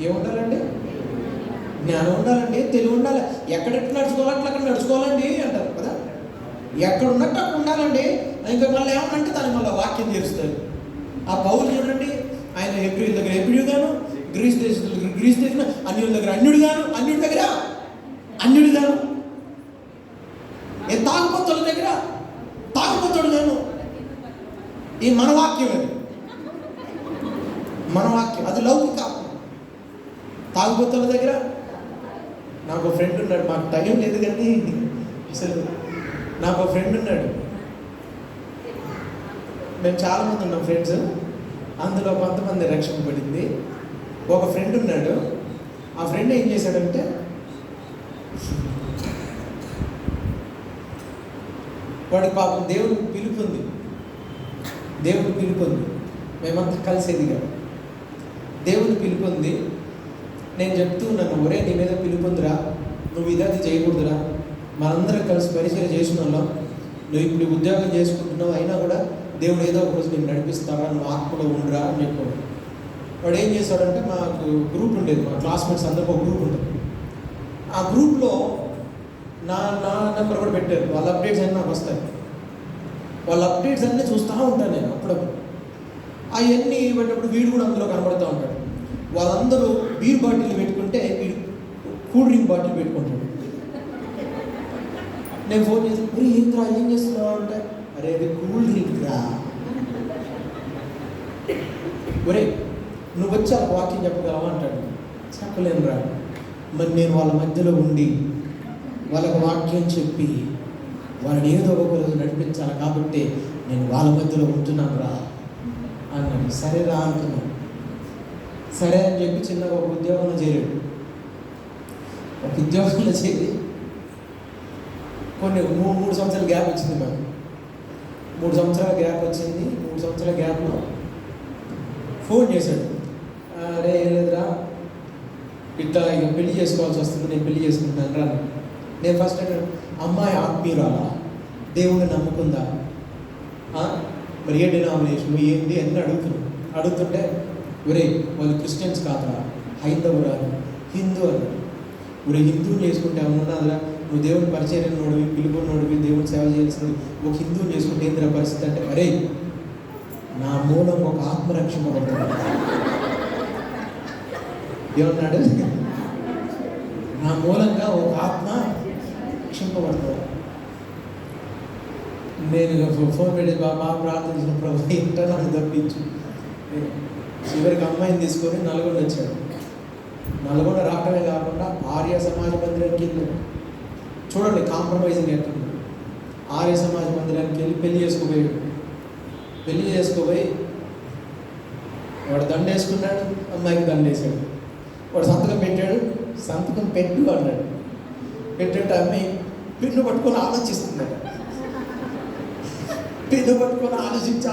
ఏముండాలండి? జ్ఞానం ఉండాలండి, తెలివి ఉండాలి. ఎక్కడెట్లా నడుచుకోవాలంటే అక్కడ నడుచుకోవాలండి అంటారు కదా. ఎక్కడ ఉన్నట్టు అక్కడ ఉండాలండి. ఇంకా మళ్ళీ ఏమన్నంటే దాన్ని మళ్ళీ వాక్యం చేస్తారు. ఆ పౌలు చూడండి, ఆయన హెబ్రీయుల దగ్గర హెబ్రీయుగాను, గ్రీస్ దేశం అన్యుల దగ్గర అన్యుడి దగ్గర అన్యుడిగాను, తాగుబోతుల దగ్గర తాగుబోతుడుగాను. ఈ మన వాక్యం, అది మన వాక్యం, అది లౌకిక. తాగుబోతుల దగ్గర నాకు ఫ్రెండ్ ఉన్నాడు, మాకు టైం లేదు కానీ అసలు నాకు ఫ్రెండ్ ఉన్నాడు. మేము చాలామంది ఉన్నాం ఫ్రెండ్స్, అందులో కొంతమంది రక్షణ పడింది. ఒక ఫ్రెండ్ ఉన్నాడు. ఆ ఫ్రెండ్ ఏం చేశాడంటే వాడికి పాపం దేవుడికి పిలుపుంది, మేమంతా కలిసేది కాదు. దేవుని పిలుపుంది. నేను చెప్తూ ఉన్నాను, ఒరే నీ మీద పిలుపుందిరా, నువ్వు ఇదది చేయకూడదురా, మనందరం కలిసి పరిచయం చేసిన వాళ్ళం, నువ్వు ఇప్పుడు ఉద్యోగం చేసుకుంటున్నావు, అయినా కూడా దేవుడు ఏదో ఒక రోజు నేను నడిపిస్తావా, నువ్వు ఆత్మలో ఉండరా అని చెప్పాడు. వాడు ఏం చేశాడంటే, మాకు గ్రూప్ ఉండేది, మా క్లాస్మేట్స్ అందరికీ ఒక గ్రూప్ ఉంటుంది. ఆ గ్రూప్లో నా నెంబర్ కూడా పెట్టారు. వాళ్ళ అప్డేట్స్ అన్నీ నాకు వస్తాయి. వాళ్ళ అప్డేట్స్ అన్నీ చూస్తూ ఉంటాను నేను అప్పుడప్పుడు. అవన్నీ పెట్టినప్పుడు వీడు కూడా అందులో కనబడుతూ ఉంటాడు. వాళ్ళందరూ బీర్ బాటిల్ పెట్టుకుంటే వీడు కూల్ డ్రింక్ బాటిల్ పెట్టుకుంటాడు. నేను ఫోన్ చేసి, మరి ఏంద్రా ఏం చేస్తున్నావు అంటే, అరే అది కూల్ డ్రింక్ రా. ఒరే నువ్వు వచ్చి ఆ వాక్యం చెప్పగలవా అంటాడు. చెప్పలేను రా. మరి నేను వాళ్ళ మధ్యలో ఉండి వాళ్ళకు వాక్యం చెప్పి వాళ్ళని ఏదో ఒక రోజు నడిపించాలి కాబట్టి నేను వాళ్ళ మధ్యలో ఉంటున్నాను రా అన్నాడు. సరే రా అనుకున్నాను. సరే అని చెప్పి చిన్నగా ఒక ఉద్యోగంలో చేరాడు. ఒక ఉద్యోగంలో చేరి కొన్ని 3 సంవత్సరాల గ్యాప్ వచ్చింది మాకు. 3 సంవత్సరాల గ్యాప్ వచ్చింది. 3 సంవత్సరాల గ్యాప్లో ఫోన్ చేశాడు. అరే ఏం లేదురా, ఇట్లా ఇక పెళ్లి చేసుకోవాల్సి వస్తుంది, నేను పెళ్లి చేసుకుంటాను రా. నేను ఫస్ట్ అంటే, అమ్మాయి ఆత్మీయురాలా, దేవుణ్ణి నమ్ముకుందా, మరి ఏ డినామినేషన్ ఏంటి అని అడుగుతుంటే ఒరే వాళ్ళు క్రిస్టియన్స్ కాదురా, హైందవురాలు, హిందూ అని. ఒరే హిందువుని చేసుకుంటే ఏమన్నా నువ్వు దేవుని పరిచయం నోడివి, పిలుపుని నోడివి, దేవుని సేవ చేయాల్సిన ఒక హిందువుని చేసుకుంటే ఏంద్ర పరిస్థితి అంటే, అరే నా మూలం ఒక ఆత్మరక్షణ పడుతుంది. ఏమన్నాడు? నా మూలంగా ఒక ఆత్మ రక్షింపబడుతుంది. నేను ఫోన్ పెట్టి బాగా ప్రార్థించిన ప్రభు ఏంటో నాకు తప్పించు. చివరికి అమ్మాయిని తీసుకొని నల్గొండ వచ్చాడు. నల్గొండ రావడమే కాకుండా ఆర్య సమాజ మందిరానికి వెళ్ళాడు. చూడండి కాంప్రమైజింగ్ ఎట్లా. ఆర్య సమాజ మందిరానికి వెళ్ళి పెళ్లి చేసుకోబోయి వాడు దండ వేసుకున్నాడు, అమ్మాయికి దండ వేసాడు. వాడు సంతకం పెట్టాడు, సంతకం పెట్టు అన్నాడు. పెట్టంటే అమ్మాయి పిన్ను పట్టుకొని ఆలోచిస్తున్నాడు. పిన్ను పట్టుకొని ఆలోచించి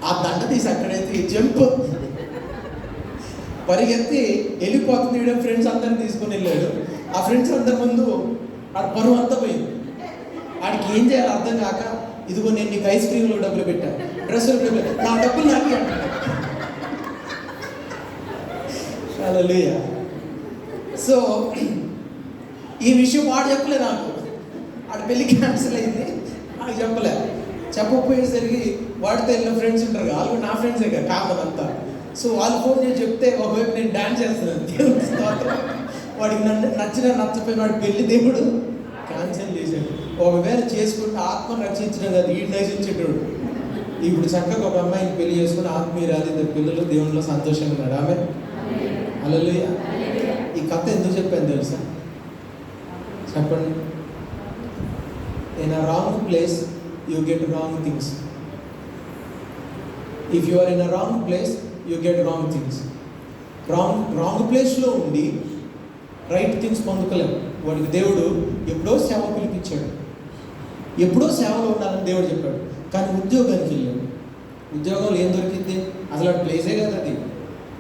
ఆ దండ తీసి అక్కడైతే జంప్ పరిగెత్తి వెళ్ళిపోతుంది. ఫ్రెండ్స్ అందరిని తీసుకొని వెళ్ళాడు. ఆ ఫ్రెండ్స్ అందరి ముందు ఆడ పరువు అంతా పోయింది. ఆడికి ఏం చేయాలో అర్థం కాక, ఇదిగో నేను నీకు ఐస్ క్రీమ్లో డబ్బులు పెట్టాను, డ్రెస్సులు డబ్బులు, నా డబ్బులు నాకే అంటాడు. హల్లెలూయా. సో ఈ విషయం వాడు చెప్పలే నాకు. ఆడ పెళ్ళి క్యాన్సిల్ అయింది, నాకు చెప్పలే. చెప్పకపోయేసరికి వాడితో వెళ్ళిన ఫ్రెండ్స్ ఉంటారు, వాళ్ళు నా ఫ్రెండ్సే కదా కామన్ అంతా. సో వాళ్ళు ఫోన్ చేసి చెప్తే ఒకవైపు నేను డాన్స్ చేస్తున్నాను, దేవుడి స్తోత్రం. వాడికి నచ్చపోయిన వాడి పెళ్లి దేవుడు క్యాన్సిల్ చేశాడు. ఒకవేళ చేసుకుంటే ఆత్మ రక్షించడం కాదు, ఈ నశించేటోడు. ఇప్పుడు చక్కగా ఒక అమ్మాయిని పెళ్లి చేసుకుని ఆత్మీయురాలు, ఇద్దరు పిల్లలు దేవునిలో సంతోషంగా ఉన్నాడు. ఆమె హల్లెలూయా. ఈ కథ ఎందుకు చెప్పాను తెలుసా? చెప్పండి. In a wrong place you get wrong things. If you are in a wrong place you get wrong things. Wrong ప్లేస్లో ఉండి రైట్ థింగ్స్ పొందుకోలేము. వాడికి దేవుడు ఎప్పుడో సేవ పిలిపించాడు, ఎప్పుడో సేవలో ఉండాలని దేవుడు చెప్పాడు. కానీ ఉద్యోగానికి వెళ్ళాడు. ఉద్యోగంలో ఏం దొరికింది? అసలు ఆ ప్లేసే కదా అది.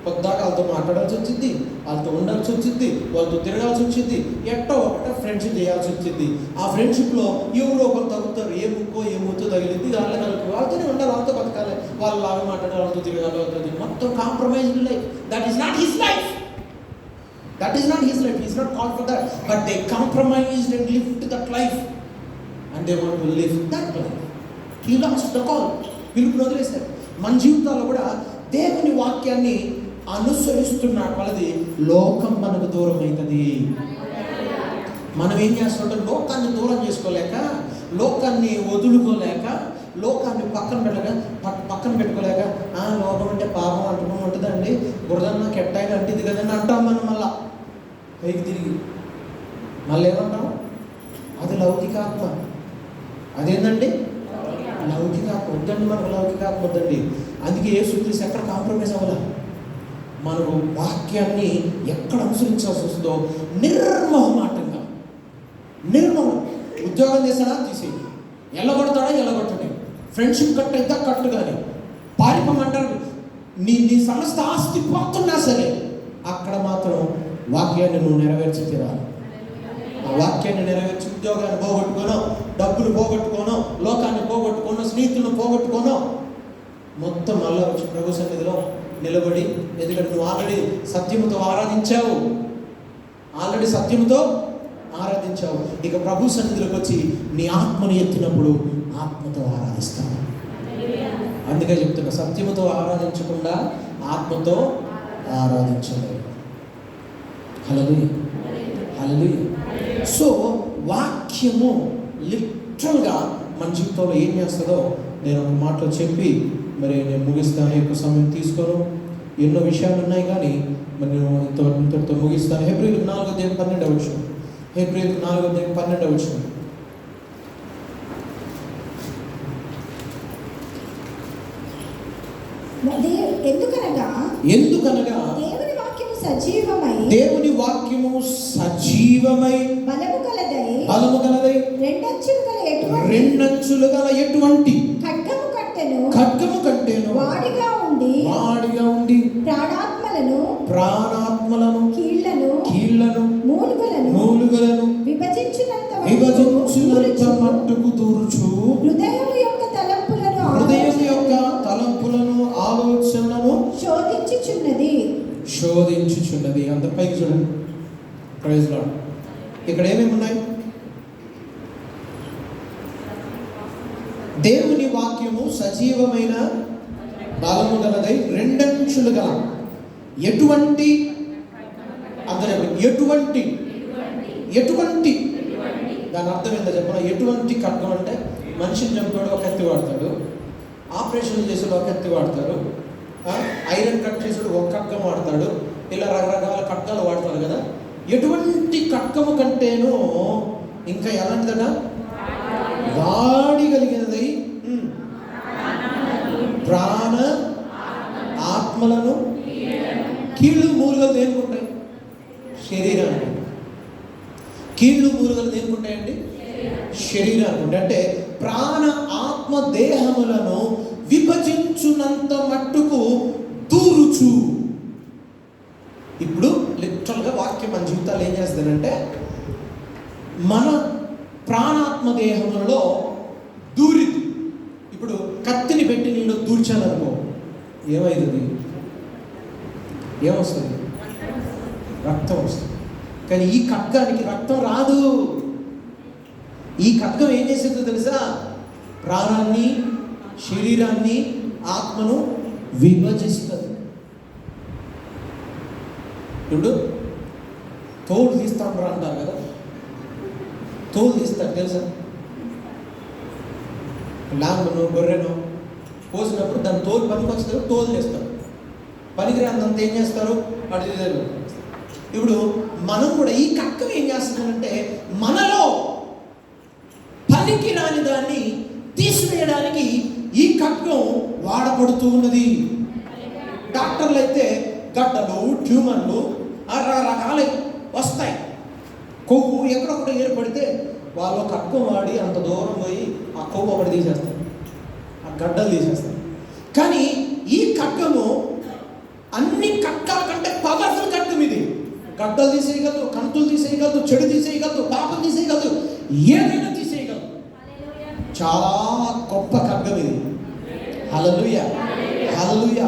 కొద్దాక వాళ్ళతో మాట్లాడాల్సి వచ్చింది, వాళ్ళతో ఉండాల్సి వచ్చింది, వాళ్ళతో తిరగాల్సి వచ్చింది, ఎట్టో ఒకట ఫ్రెండ్షిప్ చేయాల్సి వచ్చింది. ఆ ఫ్రెండ్షిప్లో ఎవరో ఒకరు తగ్గుతారు, ఏ ముక్కో తగిలింది, వాళ్ళ కలిపి వాళ్ళతోనే ఉండాలి, వాళ్ళతో బతకాలి, వాళ్ళు లాగా మాట్లాడాలి, వాళ్ళతో తిరగాలి, వాళ్ళతో మొత్తం compromised life. That is not his life. That is not his life. He is not called for that. But they compromised and lived that life. And they want to live that life. He lost the call. పిలుపుని వదిలేశారు. మన జీవితాల్లో కూడా దేవుని వాక్యాన్ని అనుసరిస్తున్న వాళ్ళది లోకం మనకు దూరం అవుతుంది. మనం ఏం చేస్తుంటాం? లోకాన్ని దూరం చేసుకోలేక, లోకాన్ని వదులుకోలేక, లోకాన్ని పక్కన పెట్టుకోలేక లోకం అంటే పాపం అంటుకం ఉంటుందండి, బురదన్న కెట్టాయిన అంటిది కదండి అంటాం. మనం మళ్ళా పైకి తిరిగి మళ్ళీ ఏమంటాం? అది లౌకికాత్మ. అదేంటండి? లౌకికాత్మ వద్దండి, మనకు లౌకికాత్మ వద్దండి. అందుకే యేసుక్రీస్తు ఎక్కడ కాంప్రమైజ్ అవ్వాలా? మనకు వాక్యాన్ని ఎక్కడ అనుసరించాల్సి వస్తుందో నిర్మోహమాటంగా. ఉద్యోగం చేశాడా? తీసేయి. ఎల్లగొడతాడా? ఎల్లగొట్టండి. ఫ్రెండ్షిప్ కట్ అయితే కట్టు. కానీ పారిపోమంటారు. నీ సమస్త ఆస్తి పోతున్నా సరే అక్కడ మాత్రం వాక్యాన్ని నువ్వు నెరవేర్చి తీరాలి. ఆ వాక్యాన్ని నెరవేర్చి ఉద్యోగాన్ని పోగొట్టుకోనో, డబ్బులు పోగొట్టుకోనో, లోకాన్ని పోగొట్టుకోనో, స్నేహితులను పోగొట్టుకోనో, మొత్తం మళ్ళా వచ్చి ప్రభు సన్నిధిలో నిలబడి, ఎందుకంటే నువ్వు ఆల్రెడీ సత్యముతో ఆరాధించావు. ఇక ప్రభు సన్నిధిలోకి వచ్చి నీ ఆత్మను ఎత్తినప్పుడు ఆత్మతో ఆరాధిస్తావు. అందుకే చెప్తున్నా, సత్యముతో ఆరాధించకుండా ఆత్మతో ఆరాధించలేదు. హల్లెలూయా, హల్లెలూయా. సో వాక్యము లిటరల్గా మన జీవితంలో ఏం చేస్తుందో నేను ఒక మాటలో చెప్పి మరి నేను ముగిస్తాను. ఎక్కువ సమయం తీసుకోను, ఎన్నో విషయాలు ఉన్నాయి, కానీ మరి నేను ఇంతటితో ముగిస్తాను. హెబ్రీయులకు 4:12. హెబ్రీయులకు 4:12. ఎందుకనగా దేవుని వాక్యము సజీవమై బలము గలదై రెండంచులు గల ఎటువంటి ఖడ్గము కట్టెను వాడిగా ఉండి ప్రాణాత్మలను కీళ్లను మూలుగలను విభజించినంత మట్టుకు దూర్చు హృదయం యొక్క తలంపులను ఆలోచనలను శోధించుచున్నది. అంత పైకి చూడండి. Praise Lord. ఇక్కడ ఏమేమి ఉన్నాయి? దేవుని వాక్యము సజీవమైన బలము గలదై రెండంచులు గల ఎటువంటి దాని అర్థం ఏంటో చెప్పాలి. ఎటువంటి ఖడ్గం అంటే మనిషిని చంపాడు ఒక కత్తి వాడతాడు, ఆపరేషన్ చేసాడు ఒక కత్తి వాడతాడు, ఐరన్ కట్ చేసాడు ఒక ఖడ్గం వాడతాడు, ఇలా రకరకాల ఖడ్గాలు వాడతారు కదా. ఎటువంటి ఖడ్గము కంటేనూ ఇంకా ఎలాంటిదట? వాడి కలిగినదై ప్రాణ ఆత్మలను కీళ్ళు మూలుగలు దేనికుంటాయి? శరీరానికి. కీళ్ళు మూలుగలు దేనికుంటాయండి? శరీరానికి. అంటే ప్రాణ ఆత్మ దేహములను విభజించునంత మట్టుకు దూరుచు. ఇప్పుడు లిటరల్గా వాక్యం మన జీవితాలు ఏం చేస్తుందంటే, మన ప్రాణాత్మ దేహములలో దూరిది. ఇప్పుడు కత్తిని పెట్టి నేను దూర్చాననుకో, ఏమవుతుంది? ఏమొస్తుంది? రక్తం వస్తుంది. కానీ ఈ ఖడ్గానికి రక్తం రాదు. ఈ ఖడ్గం ఏం చేసేదో తెలుసా? ప్రాణాన్ని, శరీరాన్ని, ఆత్మను విభజిస్తుంది. ఇప్పుడు తోలు తీస్తాను అంటారు కదా, తోలు తీస్తారు తెలుసా? లాంగును గొర్రెను కోసినప్పుడు దాని తోలు పనికి వస్తుంది, తోలు చేస్తారు. పనికిరాంతంతా ఏం చేస్తారు? అటు ఇప్పుడు మనం కూడా ఈ ఖడ్గం ఏం చేస్తుందంటే మనలో పనికి రాని దాన్ని తీసివేయడానికి ఈ ఖడ్గం వాడబడుతూ ఉన్నది. డాక్టర్లు అయితే గడ్డలు, ట్యూమర్లు రకరకాల వస్తాయి. కొవ్వు ఎక్కడొక్కడ ఏర్పడితే వాళ్ళు ఖడ్గం వాడి అంత దూరం పోయి ఆ కొవ్వు ఒకటి తీసేస్తారు, ఆ గడ్డలు తీసేస్తారు. కానీ ఈ ఖడ్గము అన్ని ఖడ్గాల కంటే పవర్ఫుల్ ఖడ్గం ఇది. గడ్డలు తీసేయగలదు, కంతులు తీసేయగలదు, చెడు తీసేయగలదు, పాపం తీసేయగలదు, ఏదైనా తీసేయగలదు. చాలా గొప్ప ఖడ్గం ఇది. హల్లెలూయా, హల్లెలూయా.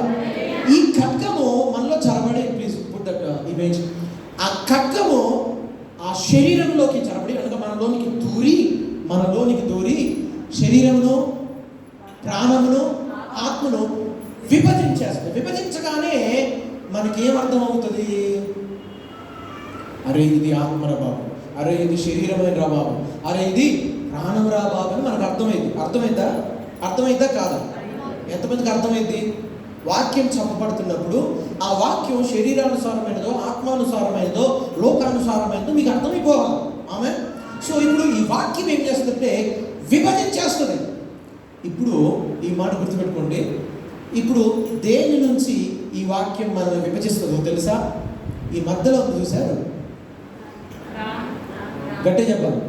ఈ ఖడ్గము మనలో చొరబడి, ప్లీజ్ పుట్ దట్ ఇమేజ్. ఆ ఖడ్గము ఆ శరీరంలోకి చొరబడి కనుక మనలోనికి దూరి శరీరమును, ప్రాణమును, ఆత్మను విభజించేస్తుంది. విభజించగానే మనకేమర్థం అవుతుంది? అరే ఇది ఆత్మరా బాబు, అరే ఇది శరీరమైన రా బాబు, అరే ఇది ప్రాణం రా బాబు అని మనకు అర్థమైంది. అర్థమైందా కాదా? ఎంతమందికి అర్థమైంది? వాక్యం చెప్పబడుతున్నప్పుడు ఆ వాక్యం శరీరానుసారమైనదో, ఆత్మానుసారమైనదో, లోకానుసారమైనదో మీకు అర్థమైపోవాలి. ఆమె. సో ఇప్పుడు ఈ వాక్యం ఏం చేస్తుందంటే విభజించేస్తుంది. ఇప్పుడు ఈ మాట గుర్తుపెట్టుకోండి. ఇప్పుడు దేని నుంచి ఈ వాక్యం మనల్ని విభజిస్తుందో తెలుసా? ఈ మధ్యలో చూశారు, గట్టి చెప్పాలి.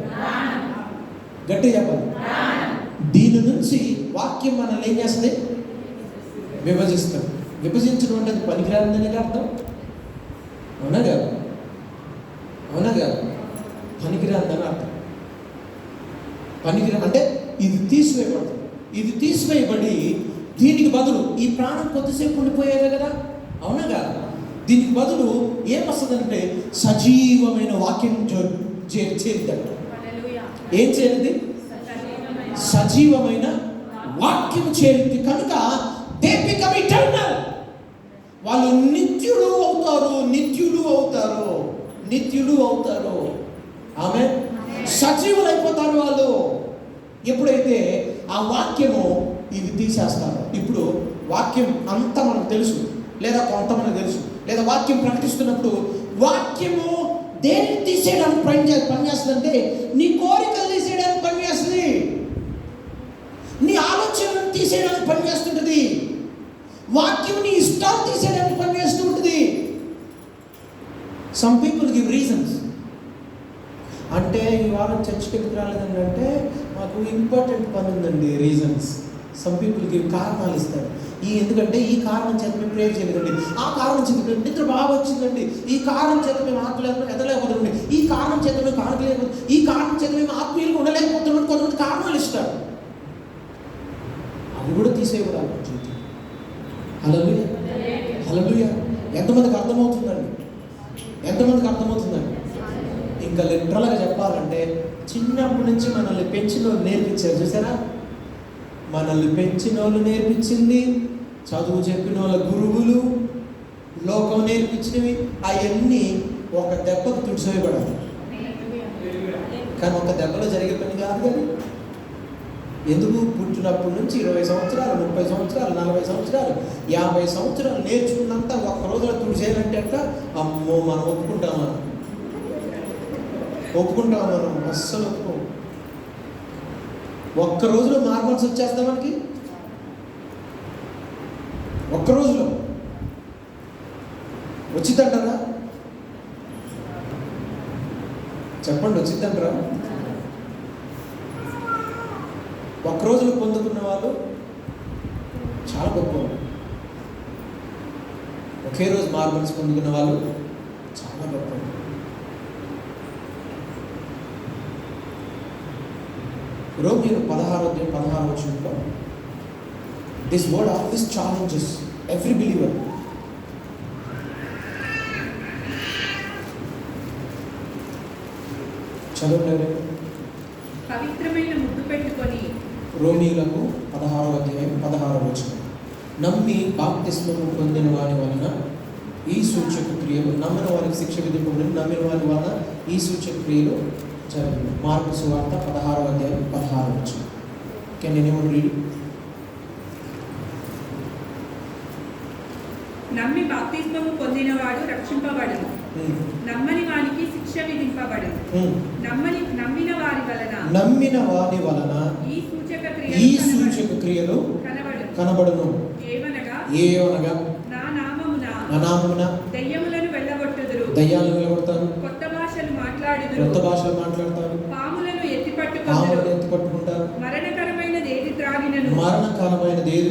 దీని నుంచి వాక్యం మనల్ని ఏం చేస్తుంది? విభజిస్తుంది. విభజించడం అంటే అది పనికిరాందనే అర్థం. అవునా కాదు? పనికిరాందని అర్థం. అంటే ఇది తీసివేయబడుతుంది. ఇది తీసివేయబడి దీనికి బదులు ఈ ప్రాణం కొద్దిసేపు ఉండిపోయేదే కదా, అవునా కాదు? దీనికి బదులు ఏమొస్తుందంటే సజీవమైన వాక్యం చేరిద్దంట. ఏం చేరింది? సజీవమైన వాక్యం చేరింది. కనుక they become eternal. వాళ్ళు నిత్యులు అవుతారు. ఆమె సజీవులైపోతారు వాళ్ళు ఎప్పుడైతే ఆ వాక్యము ఇవి తీసేస్తారు. ఇప్పుడు వాక్యం అంతా మనకు తెలుసు, లేదా కొంత మనకు తెలుసు, లేదా వాక్యం ప్రకటిస్తున్నప్పుడు వాక్యము దేన్ని తీసేయడానికి పనిచేస్తుందంటే నీ కోరికలు తీసేయడానికి పనిచేస్తుంది, నీ ఆలోచనలను తీసేయడానికి పనిచేస్తుంటుంది, వాక్యం నీ ఇష్టాలు తీసేయడానికి పనిచేస్తూ ఉంటుంది. Some people give reasons. అంటే ఈ వారం చర్చికి ఎందుకు రాలేదండి అంటే మాకు ఇంపార్టెంట్ పని ఉందండి. రీజన్స్. సమ్ పీపుల్ గివ్ కారణాలు ఇస్తారు. ఎందుకంటే ఈ కారణం చేత మేము ప్రేయర్ చేయలేదండి, ఆ కారణం చేత మేము నిద్ర బాగా వచ్చిందండి, ఈ కారణం చేత మేము ఎదలేకపోతుందండి, ఈ కారణం చేత మేము కానలేకపోతుంది, ఈ కారణం చేత మేము ఆత్మీయులుగా ఉండలేకపోతున్నాం. కొంతమంది కారణాలు ఇస్తారు. అవి కూడా తీసేయకూడదు జీవితం. హల్లెలూయా. ఎంతమందికి అర్థమవుతుందండి? ఇంకా లిటరల్గా చెప్పాలంటే చిన్నప్పటి నుంచి మనల్ని పెంచిన వాళ్ళు నేర్పించారు. చూసారా? మనల్ని పెంచిన వాళ్ళు నేర్పించింది, చదువు చెప్పిన వాళ్ళ గురువులు, లోకం నేర్పించినవి, అవన్నీ ఒక దెబ్బకు తుడిచివేయబడాలి. కానీ ఒక దెబ్బలో జరిగే పని కాదు. కానీ ఎందుకు? పుట్టినప్పటి నుంచి 20 సంవత్సరాలు, 30 సంవత్సరాలు, 40 సంవత్సరాలు, 50 సంవత్సరాలు నేర్చుకున్నంత ఒక్క రోజులో తుడిచేయాలంటే అట్లా అమ్మో మనం ఒప్పుకుంటామా? మనం అస్సలు ఒప్పుకో. ఒక్క రోజులో మార్మల్స్ వచ్చేస్తా మనకి. ఒక్క రోజులో వచ్చిందంటారా? చెప్పండి, వచ్చిందంటారా? ఒక్క రోజులో పొందుకున్న వాళ్ళు చాలా గొప్ప. ఒకే రోజు మార్బల్స్ పొందుకున్న వాళ్ళు చాలా గొప్ప. రోమీయులు 16:16 this word of this challenges every believer. చదవండి. పవిత్రమైన ముద్దు పెట్టుకొని రోమీయులకు 16:16 నమ్మి బాప్తిస్మము పొందిన వారి వలన ఈ సూచక క్రియలు, నమ్మిన వారికి శిక్ష విధింపబడింది, నమ్మిన వారి వలన ఈ సూచక క్రియలు జరిగింది. మార్కు సువార్త 16:16. Can anyone read? నమ్మి బాప్తిస్మము పొందినవాడు రక్షింపబడును, నమ్మని వానికి శిక్ష విధింపబడదు. నమ్మిన వారి వలన ఈ సూచక క్రియలు కనబడును. ఏవనగా నా నామమున దయ్యములను వెళ్ళగొట్టుదురు, దయ్యాలను వెళ్ళగొడతారు, కొత్త భాషలు మాట్లాడతారు, పాములను ఎత్తిపట్టుకుంటారు, మరణకరమైనది ఏది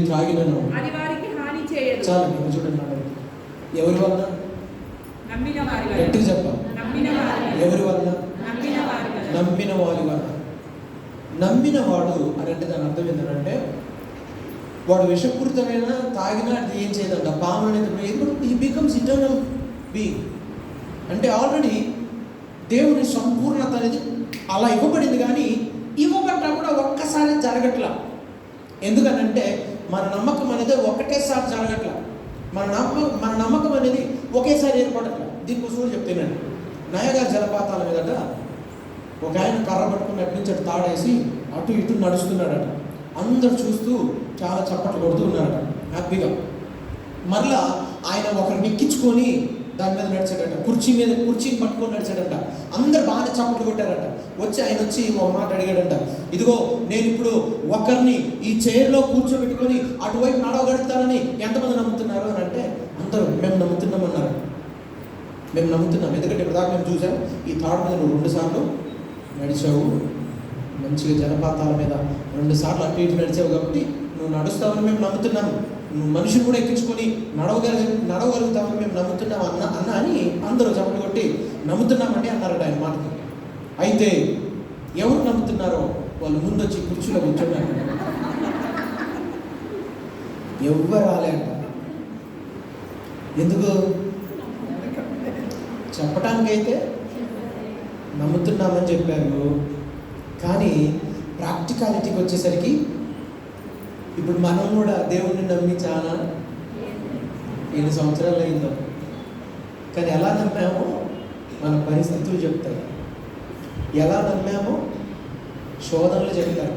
త్రాగినను అది వారికి హాని చేయదు. చాలా చూడండి, ఎవరి వల్ల? గట్టిగా చెప్పాలి. ఎవరి వల్ల? నమ్మిన వారి వల్ల. నమ్మిన వాడు అని అంటే దాని అర్థం ఏంటంటే, వాడు విషపూరితమైన తాగినా అది ఏం చేయదంట, పాము అనేది హీ బికమ్స్ ఇటర్నల్ బీయింగ్. అంటే ఆల్రెడీ దేవుని సంపూర్ణత అనేది అలా ఇవ్వబడింది, కానీ ఇవ్వబడ్డా కూడా ఒక్కసారి జరగట్లా. ఎందుకనంటే మన నమ్మకం అనేది ఒకటేసారి జరగట్లా. మన నమ్మకం అనేది ఒకేసారి ఏర్పడట్లా. దీనికోసం కూడా చెప్తున్నాను. నయగార జలపాతాల మీదట ఒక ఆయన కర్ర పట్టుకుని అటు నుంచి అటు తాడేసి అటు ఇటు నడుస్తున్నాడట. అందరు చూస్తూ చాలా చప్పట్లు కొడుతూ ఉన్నారట హ్యాపీగా. మరలా ఆయన ఒకరిని ఎక్కించుకొని దాని మీద నడిచాడట, కుర్చీని పట్టుకొని నడిచాడట. అందరు బాగానే చప్పట్లు కొట్టారట. ఆయన వచ్చి ఒక మాట అడిగాడంట, ఇదిగో నేను ఇప్పుడు ఒకరిని ఈ చైర్లో కూర్చోబెట్టుకొని అటువైపు నడవగలుగుతానని ఎంతమంది నమ్ముతున్నారు అని అంటే అందరూ మేము నమ్ముతున్నామన్నారు. మేము నమ్ముతున్నాం, ఎందుకంటే ఇప్పుడు దాకా మేము చూసాం ఈ తాడు మీద నువ్వు 2 సార్లు నడిచావు, మంచిగా జలపాతాల మీద 2 సార్లు అటు ఇటు నడిచావు, కాబట్టి నువ్వు నడుస్తావని మేము నమ్ముతున్నాము. నువ్వు మనిషిని కూడా ఎక్కించుకొని నడవగలుగుతామని మేము నమ్ముతున్నాం అన్న అని అందరూ చప్పట్లు కొట్టి నమ్ముతున్నామండి అన్నారట ఆయన మాటకి. అయితే ఎవరు నమ్ముతున్నారో వాళ్ళు ముందు వచ్చి కుర్చీలో కూర్చున్నారు. ఎవ్వరు రాలేట. ఎందుకు? చెప్పటానికైతే నమ్ముతున్నామని చెప్పారు, కానీ ప్రాక్టికాలిటీకి వచ్చేసరికి ఇప్పుడు మనం కూడా దేవుణ్ణి నమ్మి చాలా ఎన్ని సంవత్సరాలు అయిందో, కానీ ఎలా నమ్మామో మన పరిస్థితులు చెప్తాయి, ఎలా నమ్మామో శోధనలు చెప్తారు,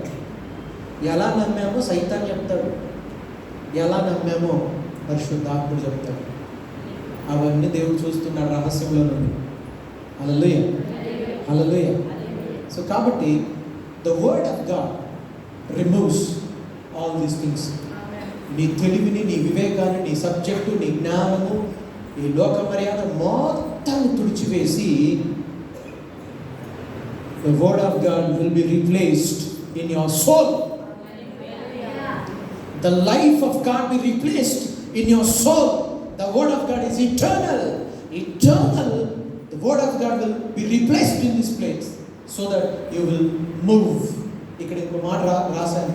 ఎలా నమ్మామో సైతాన్ చెప్తాడు, ఎలా నమ్మామో పరిశుద్ధాత్ముడు చెప్తాడు. అవన్నీ దేవుడు చూస్తున్నాడు రహస్యంలో నుండి. హల్లెలూయా, హల్లెలూయా. సో కాబట్టి the word of God removes all these things. నీ తెలివిని, నీ వివేకాన్ని, నీ సబ్జెక్టు, నీ జ్ఞానము, నీ లోక మర్యాద మొత్తాన్ని తుడిచివేసి the word of God will be replaced in your soul. The life of God be replaced in your soul. The word of God is eternal. The word of God will be replaced in this place so that you will move. ఇక్కడ ఇంకో మాట రాశాను.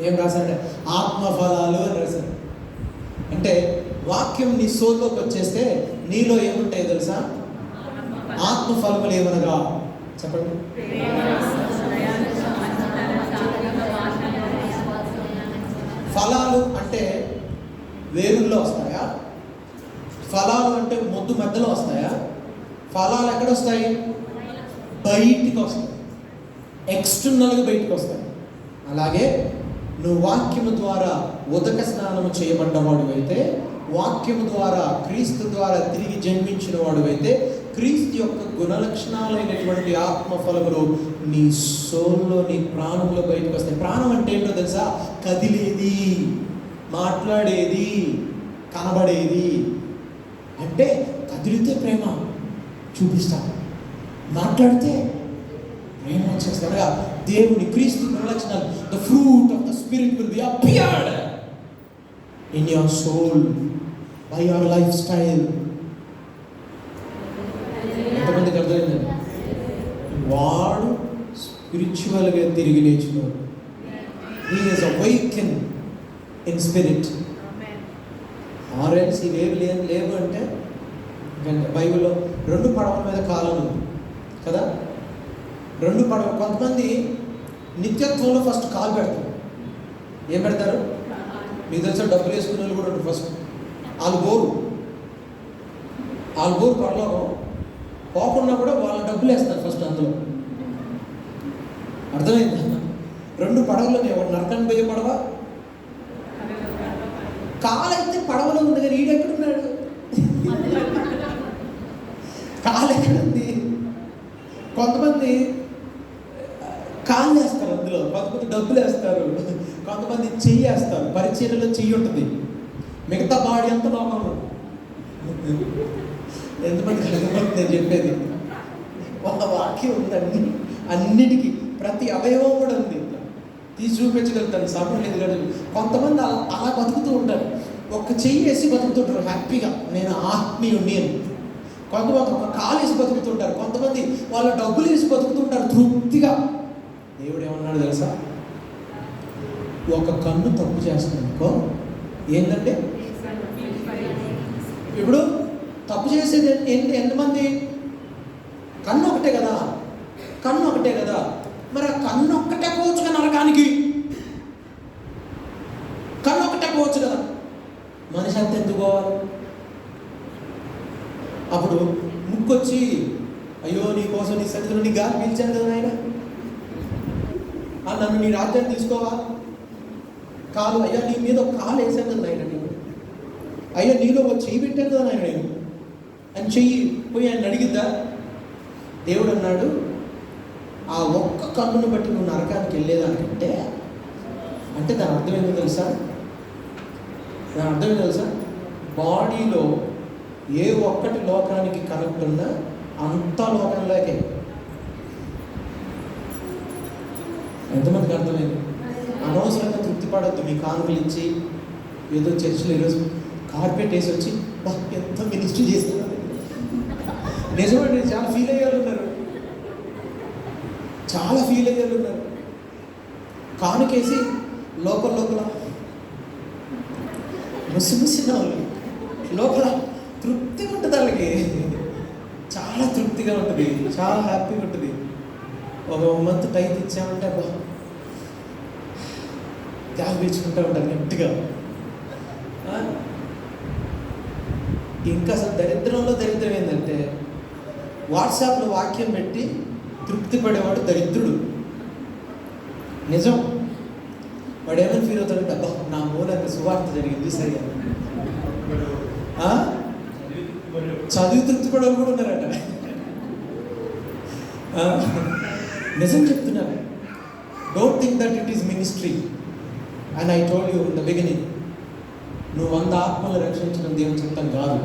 ఏం రాశానంటే ఆత్మఫలాలు అని రాశాను. అంటే వాక్యం నీ సోల్లోకి వచ్చేస్తే నీలో ఏముంటాయి తెలుసా? ఆత్మఫలములు ఏమనగా చెప్పండి. ఫలాలు అంటే వేరుల్లో వస్తాయా? ఫలాలు అంటే మొద్దు మధ్యలో వస్తాయా? ఫలాలు ఎక్కడ వస్తాయి? బయటికి వస్తాయి, ఎక్స్టర్నల్గా బయటికి వస్తాయి. అలాగే నువ్వు వాక్యము ద్వారా ఉదక స్నానము చేయబడ్డవాడు అయితే, వాక్యము ద్వారా క్రీస్తు ద్వారా తిరిగి జన్మించిన వాడు అయితే, క్రీస్తు యొక్క గుణలక్షణాలైనటువంటి ఆత్మఫలములు నీ సోల్లో, నీ ప్రాణంలో బయటకు వస్తాయి. ప్రాణం అంటే ఏంటో తెలుసా? కదిలేది, మాట్లాడేది, కనబడేది. అంటే కదిలితే ప్రేమ చూపిస్తా, మాట్లాడితే ప్రేమ వచ్చేస్తాడుగా. దేవుని క్రీస్తు గుణలక్షణాలు, the fruit of the spirit will be appeared in your soul by your lifestyle. ఎంతమందికి అర్థమైందండి? వాడు స్పిరిచువల్గా తిరిగి లేచినాడు. He is awaken in spirit. ఆర్ఎల్స్ ఇవేవి లేవు అంటే బైబిల్లో 2 పడవల మీద కాలం ఉంది కదా. 2 పడవ. కొంతమంది నిత్యత్వంలో ఫస్ట్ కాలు పెడతారు. ఏం పెడతారు? మీకు తెలుసా, డబ్బులు వేసుకునే వాళ్ళు కూడా ఫస్ట్ వాళ్ళు బోరు పడవలో పోకుండా కూడా వాళ్ళ డబ్బులు వేస్తారు ఫస్ట్ అందులో. అర్థమైందా? 2 పడవలు ఎవరు నరకాన్ని పోయే పడవ? కాలైతే పడవలో ఉంది, కానీ ఈడెక్కడున్నాడు? ఎక్కడుంది? కొంతమంది కాళ్ళు వేస్తారు, అందులో కొంతమంది డబ్బులు వేస్తారు, కొంతమంది చెయ్యి వేస్తారు. పరిచర్యలో చెయ్యి ఉంటుంది, మిగతా బాడీ అంతా లోకంలో. ఎంతమంది అర్థమవుతుంది నేను చెప్పేది? ఒక వాక్యం ఉంది అన్నిటికీ, ప్రతి అవయవం కూడా ఉంది. తీసి చూపించగలుగుతాను, సమయం లేదు కదా. కొంతమంది అలా బతుకుతూ ఉంటారు, ఒక చెయ్యి వేసి బతుకుతుంటారు హ్యాపీగా, నేను ఆత్మీయుణ్ణి అని. కొంతమంది ఒక కాలు వేసి బతుకుతుంటారు, కొంతమంది వాళ్ళ డబ్బులు వేసి బతుకుతుంటారు తృప్తిగా. దేవుడు ఏమన్నాడు తెలుసా? ఒక కన్ను తప్పు చేస్తుందనుకో, ఏంటంటే ఇప్పుడు తప్పు చేసేది ఎంతమంది? కన్ను ఒకటే కదా, కన్ను ఒకటే కదా. మరి ఆ కన్ను ఒక్కటే పోవచ్చు కదా నరకానికి, కన్ను ఒక్కటే పోవచ్చు కదా, మనిషి అంత ఎందుకు పోవాలి? అప్పుడు ముక్కొచ్చి, అయ్యో నీ కోసం నీ సన్నిధిలో నీ గాలి పీల్చాను కదా నాయన, నన్ను నీ రాజ్యాన్ని తీసుకోవా? కాలు, అయ్యా నీ మీద ఒక కాలు వేసాను కదా నాయన నేను, అయ్యా నీలో ఒక చెయ్యి పెట్టాను కదా నాయన నేను అని చెయ్యి పోయి ఆయన అడిగిందా? దేవుడు అన్నాడు, ఆ ఒక్క కన్నును బట్టి నువ్వు నరకానికి వెళ్ళేదానికంటే, అంటే దాని అర్థం ఏంటో తెలుసా? దాని అర్థం ఏంటో తెలుసా? బాడీలో ఏ ఒక్కటి లోకానికి కనెక్ట్ ఉన్నా అంతా లోకంలోకే. ఎంతమందికి అర్థమైంది? అనవసరంగా తృప్తి పడద్దు. మీ కానుకలు ఇచ్చి ఏదో చర్చిలో ఈరోజు కార్పెట్ వేసి వచ్చి ఎంత మినిస్ట్రీ చేస్తున్నారు. నిజమండి, చాలా ఫీల్ అయ్యారు ఉన్నారు, చాలా ఫీల్ అయ్యారు ఉన్నారు. కానుకేసి లోపల ముసిముసిన వాళ్ళు లోపల తృప్తిగా ఉంటుంది, వాళ్ళకి చాలా తృప్తిగా ఉంటుంది, చాలా హ్యాపీగా ఉంటుంది. ఒక మంత్ టైం ఇచ్చామంటే గ్యాస్ పీల్చుకుంటూ ఉంటారు గట్టిగా. ఇంకా అసలు దరిద్రంలో దరిద్రం ఏంటంటే, వాట్సాప్లో వాక్యం పెట్టి తృప్తి పడేవాడు దరిద్రుడు. నిజం. వాడు ఏమైనా ఫీల్ అవుతాడంటే, అబ్బా నా మూలంగా సువార్త జరిగింది సరిగా. చదివి తృప్తి పడేవాళ్ళు కూడా ఉన్నారట. నిజం చెప్తున్నారు. Don't think that it is ministry. And I told you in the beginning, నువ్వు 100 ఆత్మలు రక్షించడం దేవుని చిత్తం కాదు.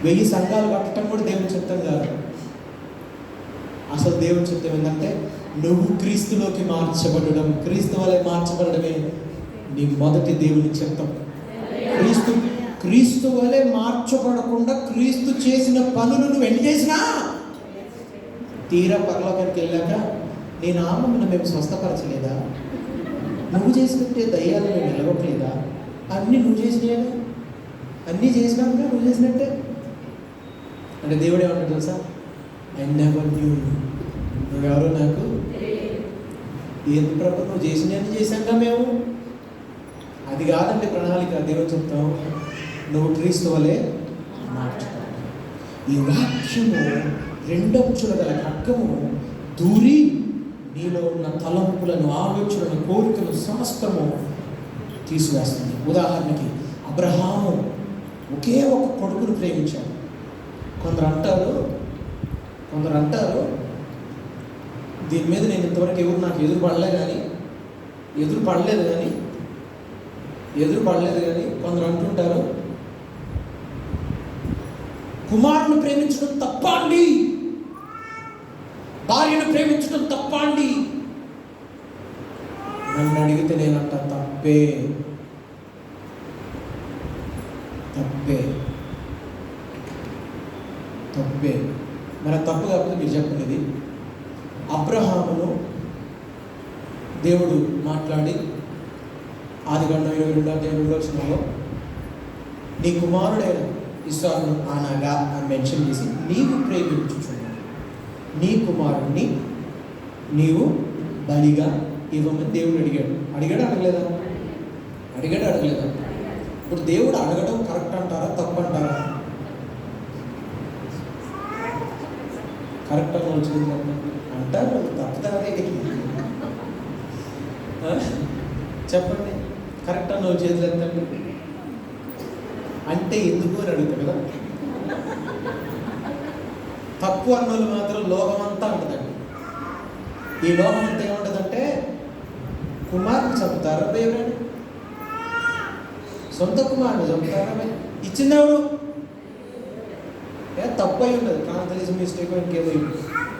1000 సంఘాలు కట్టడం కూడా దేవుని చిత్తం కాదు. అసలు దేవుని చిత్తం ఏంటంటే, నువ్వు క్రీస్తులోకి మార్చబడడం, క్రీస్తు వలె మార్చబడడమే నీ మొదటి దేవుని చిత్తం. క్రీస్తు వలె మార్చబడకుండా క్రీస్తు చేసిన పనులు నువ్వు ఎన్ని చేసినా, తీరా పరలోకానికి వెళ్ళాక నీ నామమును మేము స్వస్థపరచలేదా, నువ్వు చేసినట్టే దయ్యాలు మేము నిలవట్లేదా, అన్నీ నువ్వు చేసినాయా, అన్నీ చేసినాక నువ్వు చేసినట్టే అంటే దేవుడు ఏమంటాడు తెలుసా? ఐ నెవర్ న్యూ, నువ్వెవరో నాకు ఏంటి ప్రభు, నువ్వు చేసినవన్నీ చేశాక మేము. అది కాదండి ప్రణాళిక. దేవుడు చెప్తాం, నువ్వు క్రీస్తు వలె మార్చుకోవాలి. ఈ వాక్యము రెండంచుల గల ఖడ్గము దూరి నీలో ఉన్న తలంపులను, ఆలోచనలను, కోరికలు సమస్తము తీసివేస్తుంది. ఉదాహరణకి అబ్రహాము ఒకే ఒక కొడుకును ప్రేమించాడు. కొందరు అంటారు దీని మీద నేను ఇంతవరకు నాకు ఎదురు పడలేదు కానీ కొందరు అంటుంటారు, కుమారుని ప్రేమించడం తప్ప అండి, భార్యను ప్రేమించడం తప్ప అండి. నన్ను అడిగితే నేనంట తప్పే. మరి తప్పు కాకపోతే మీరు చెప్పండి. ఇది అబ్రహామును దేవుడు మాట్లాడి ఆదికాండం 22:2 నీ కుమారుడైన ఇస్సాకును అనగా అని మెన్షన్ చేసి, నీవు ప్రేమించుచున్నావు నీ కుమారుణ్ణి నీవు బలిగా ఇవ్వమని దేవుడు అడగలేదా? ఇప్పుడు దేవుడు అడగడం కరెక్ట్ అంటారా, తప్పు అంటారా? కరెక్ట్ అని వచ్చింది అంటారు, తప్పుతారే. చెప్పండి, కరెక్ట్ అని చేతులు ఎత్తండి అంటే ఎందుకు అని అడుగుతారు కదా. తప్పు అన్నోళ్ళు మాత్రం లోకమంతా ఉంటుందండి. ఈ లోకం అంతా ఏముంటుందంటే కుమారుని చంపుతారా దేవుడు, సొంత కుమారుని చంపుతారా, ఇచ్చిందేవుడు తప్పు అయి ఉండదు, నాకు తెలిసి మిస్టేక్ ఇంకేదో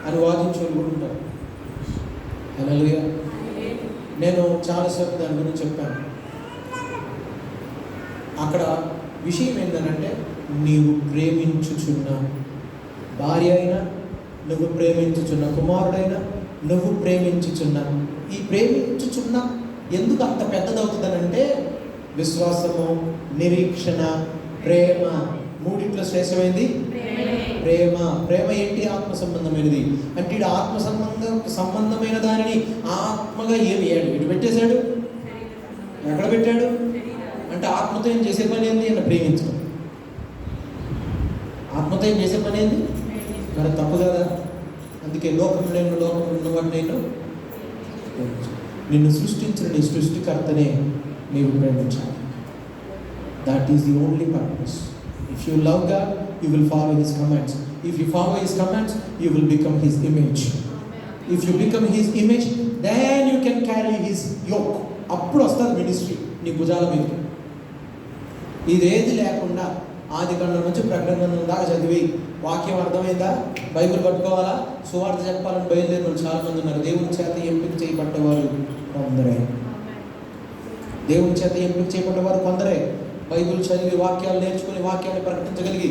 అని వాదించేవాళ్ళు కూడా ఉంటారు. హల్లెలూయా. నేను చాలాసేపు దాని గురించి చెప్పాను. అక్కడ విషయం ఏంటంటే నీవు ప్రేమించుచున్న భార్య అయినా, నువ్వు ప్రేమించుచున్న కుమారుడైనా, నువ్వు ప్రేమించుచున్న ఈ ప్రేమించుచున్న ఎందుకు అంత పెద్దదవుతుందనంటే విశ్వాసము, నిరీక్షణ, ప్రేమ, మూడిట్లో శ్రేష్టమైంది ప్రేమ. ప్రేమ ఏంటి? ఆత్మ సంబంధమైనది. అంటే ఇటు ఆత్మ సంబంధమైన దానిని ఆత్మగా ఏమి ఇటు పెట్టేశాడు. ఎక్కడ పెట్టాడు అంటే ఆత్మతో ఏం చేసే పని ఏంది అని ప్రేమించడం. ఆత్మతో ఏం చేసే పని ఏంది? మరి తప్పు కదా. అందుకే లోకంలో ఉన్నవాడు నిన్ను సృష్టించిన నీ సృష్టికర్తనే నీవు ప్రేమించాలి. That is the only purpose. If you love God, you will follow His commands. If you follow His commands, you will become His image. If you become His image, then you can carry His yoke. అప్పుడు వస్తుంది ministry నీ భుజాల మీదకి. ఇదేది లేకుండా ఆది కాండం నుంచి ప్రకటన గ్రంథం దాకా చదివి వాక్యం అర్థమైందా, బైబిల్ పట్టుకోవాలా, సువార్త చెప్పాలని బయలుదేరిన వాళ్ళు చాలా మంది ఉన్నారు. దేవుని చేత ఎంపిక చేయబడ్డవారు కొందరే. దేవుని చేత ఎంపిక చేయబడ్డవారు కొందరే. బైబిల్ చదివి వాక్యాలు నేర్చుకుని వాక్యాన్ని ప్రకటించగలిగి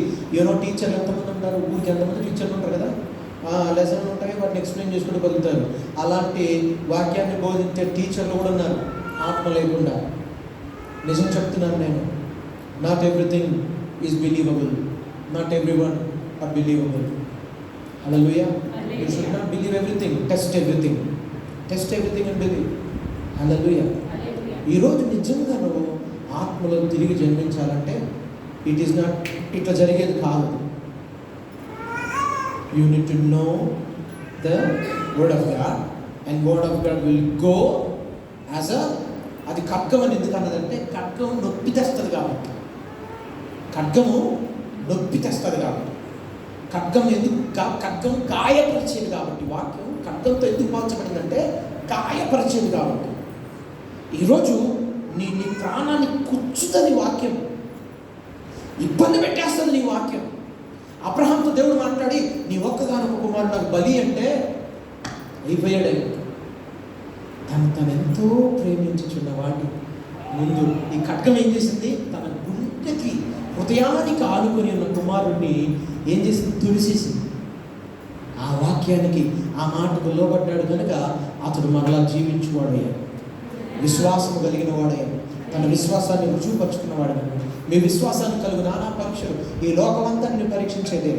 టీచర్లు ఎంతమంది ఉంటారు, ఊరికి ఎంతమంది టీచర్లు ఉంటారు కదా, లెసన్లు ఉంటాయి, వాటిని ఎక్స్ప్లెయిన్ చేసుకుంటూ బతుకుతారు. అలాంటి వాక్యాన్ని బోధించే టీచర్లు కూడా ఉన్నారు ఆత్మ లేకుండా. నిజం చెప్తున్నాను నేను, not everything is believable, not everyone are believable. Hallelujah. You should not believe everything, test everything and believe. Hallelujah. ఈరోజు నిజంగా నువ్వు ఆత్మలో తిరిగి జన్మించాలంటే ఇట్ ఈస్ నాట్ ఇట్లా జరిగేది కాదు. You need to know the word of God and word of God will go as అది ఖడ్గం అని ఎందుకు అన్నదంటే ఖడ్గం నొప్పి తెస్తుంది కాబట్టి. ఖడ్గము నొప్పి తెస్తుంది కాబట్టి. ఖడ్గం గాయపరిచేది కాబట్టి. వాక్యం ఖడ్గంతో ఎందుకు మార్చబడిందంటే గాయపరిచేది కాబట్టి. ఈరోజు నీ ప్రాణాన్ని కూర్చుతుంది వాక్యం, ఇబ్బంది పెట్టేస్తుంది నీ వాక్యం. అబ్రహాంతో దేవుడు మాట్లాడి నీ ఒక్కగానొక కుమారుడు నాకు బలి అంటే అయిపోయాడు. తను ఎంతో ప్రేమించుచున్న వాటి ముందు ఈ ఖడ్గం ఏం చేసింది? తన గుండెకి హృదయానికి ఆనుకొని ఉన్న కుమారుడిని ఏం చేసింది? తుడిసేసింది. ఆ వాక్యానికి ఆ మాటకు లోబడ్డాడు కనుక అతడు మరలా జీవించువాడయ్యాడు, విశ్వాసం కలిగిన వాడయ్యాడు, తన విశ్వాసాన్ని రుజువుపరుచుకున్నవాడు. మీ విశ్వాసాన్ని కలుగు నానా పరీక్షలు. ఈ లోకమంతా నిన్ను పరీక్షించేదే.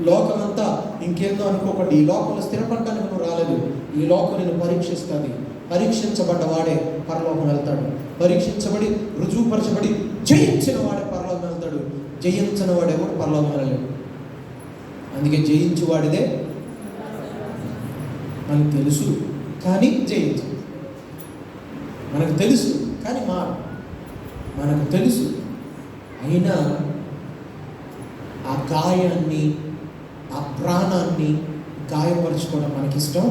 లోకమంతా ఇంకేందో అనుకోకండి. ఈ లోకంలో స్థిరపడటానికి నువ్వు రాలేదు. ఈ లోకం నిన్ను పరీక్షిస్తుంది. పరీక్షించబడ్డ వాడే పరలోకం వెళ్తాడు. పరీక్షించబడి రుజువుపరచబడి జయించిన వాడే పరలోకం వెళ్తాడు. జయించిన వాడే కూడా పరలోకం వెళ్ళలేడు. అందుకే జయించువాడిదే మనకు తెలుసు కానీ జయించు. మనకు తెలుసు కానీ మనకు తెలుసు అయినా ఆ గాయాన్ని, ఆ ప్రాణాన్ని గాయపరచుకోవడం మనకిష్టం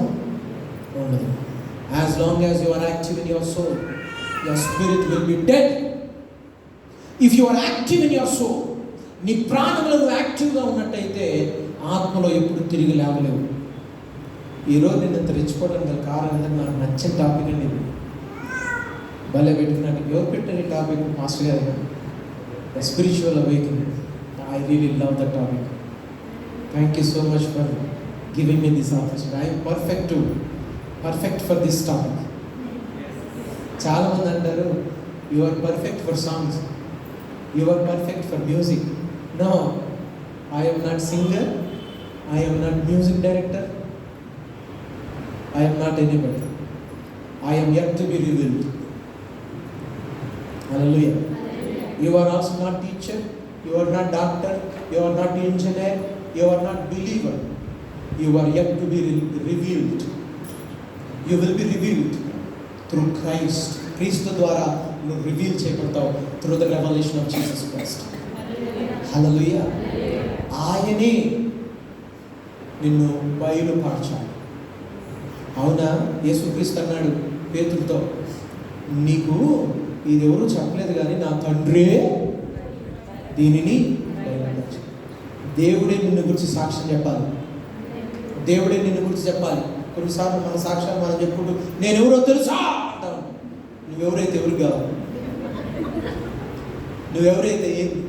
ఉండదు. As long as you are active in your soul, your spirit will be dead. If you are active in your soul, నీ ప్రాణంలో నువ్వు యాక్టివ్గా ఉన్నట్టయితే ఆత్మలో ఎప్పుడు తిరిగి లేవలేవు. ఈరోజు నేను ఇంత రెచ్చిపోవడానికి గల కారణం ఏంటంటే నాకు నచ్చిన టాపిక్ అండి ఇది. భలే పెట్టుకున్నాను. ఎవరు పెట్టారు ఈ టాపిక్? మాస్టర్ గారు. The spiritual awakening. I really love the topic. Thank you so much for giving me this opportunity. I am perfect for this topic. చాలామంది అంటారు you are perfect for songs, you are perfect for music. No, I am not singer, I am not music director, I am not anybody. I am yet to be revealed. Hallelujah. You are also not teacher, you are not doctor, you are not engineer, you are not believer. You are yet to be revealed. You will be revealed through Christ. Christ ద్వారా నువ్వు reveal చేయబడతావు through the revelation of Jesus Christ. Hallelujah. ఆయనే నిన్ను బయలుపరచాలి. అవునా? యేసుక్రీస్తు అన్నాడు పేతురుతో, నీకు ఇది ఎవరు చెప్పలేదు కానీ నా తండ్రే దీనిని బయలుపరచాలి. దేవుడే నిన్ను గురించి సాక్ష్యం చెప్పాలి. దేవుడే నిన్ను గురించి చెప్పాలి. కొన్నిసార్లు మన సాక్ష్యాలు మనం చెప్పుకుంటూ నేను ఎవరో తెలుసా అంటాను. నువ్వెవరైతే ఎవరు కావాలి? నువ్వెవరైతే ఏంటి?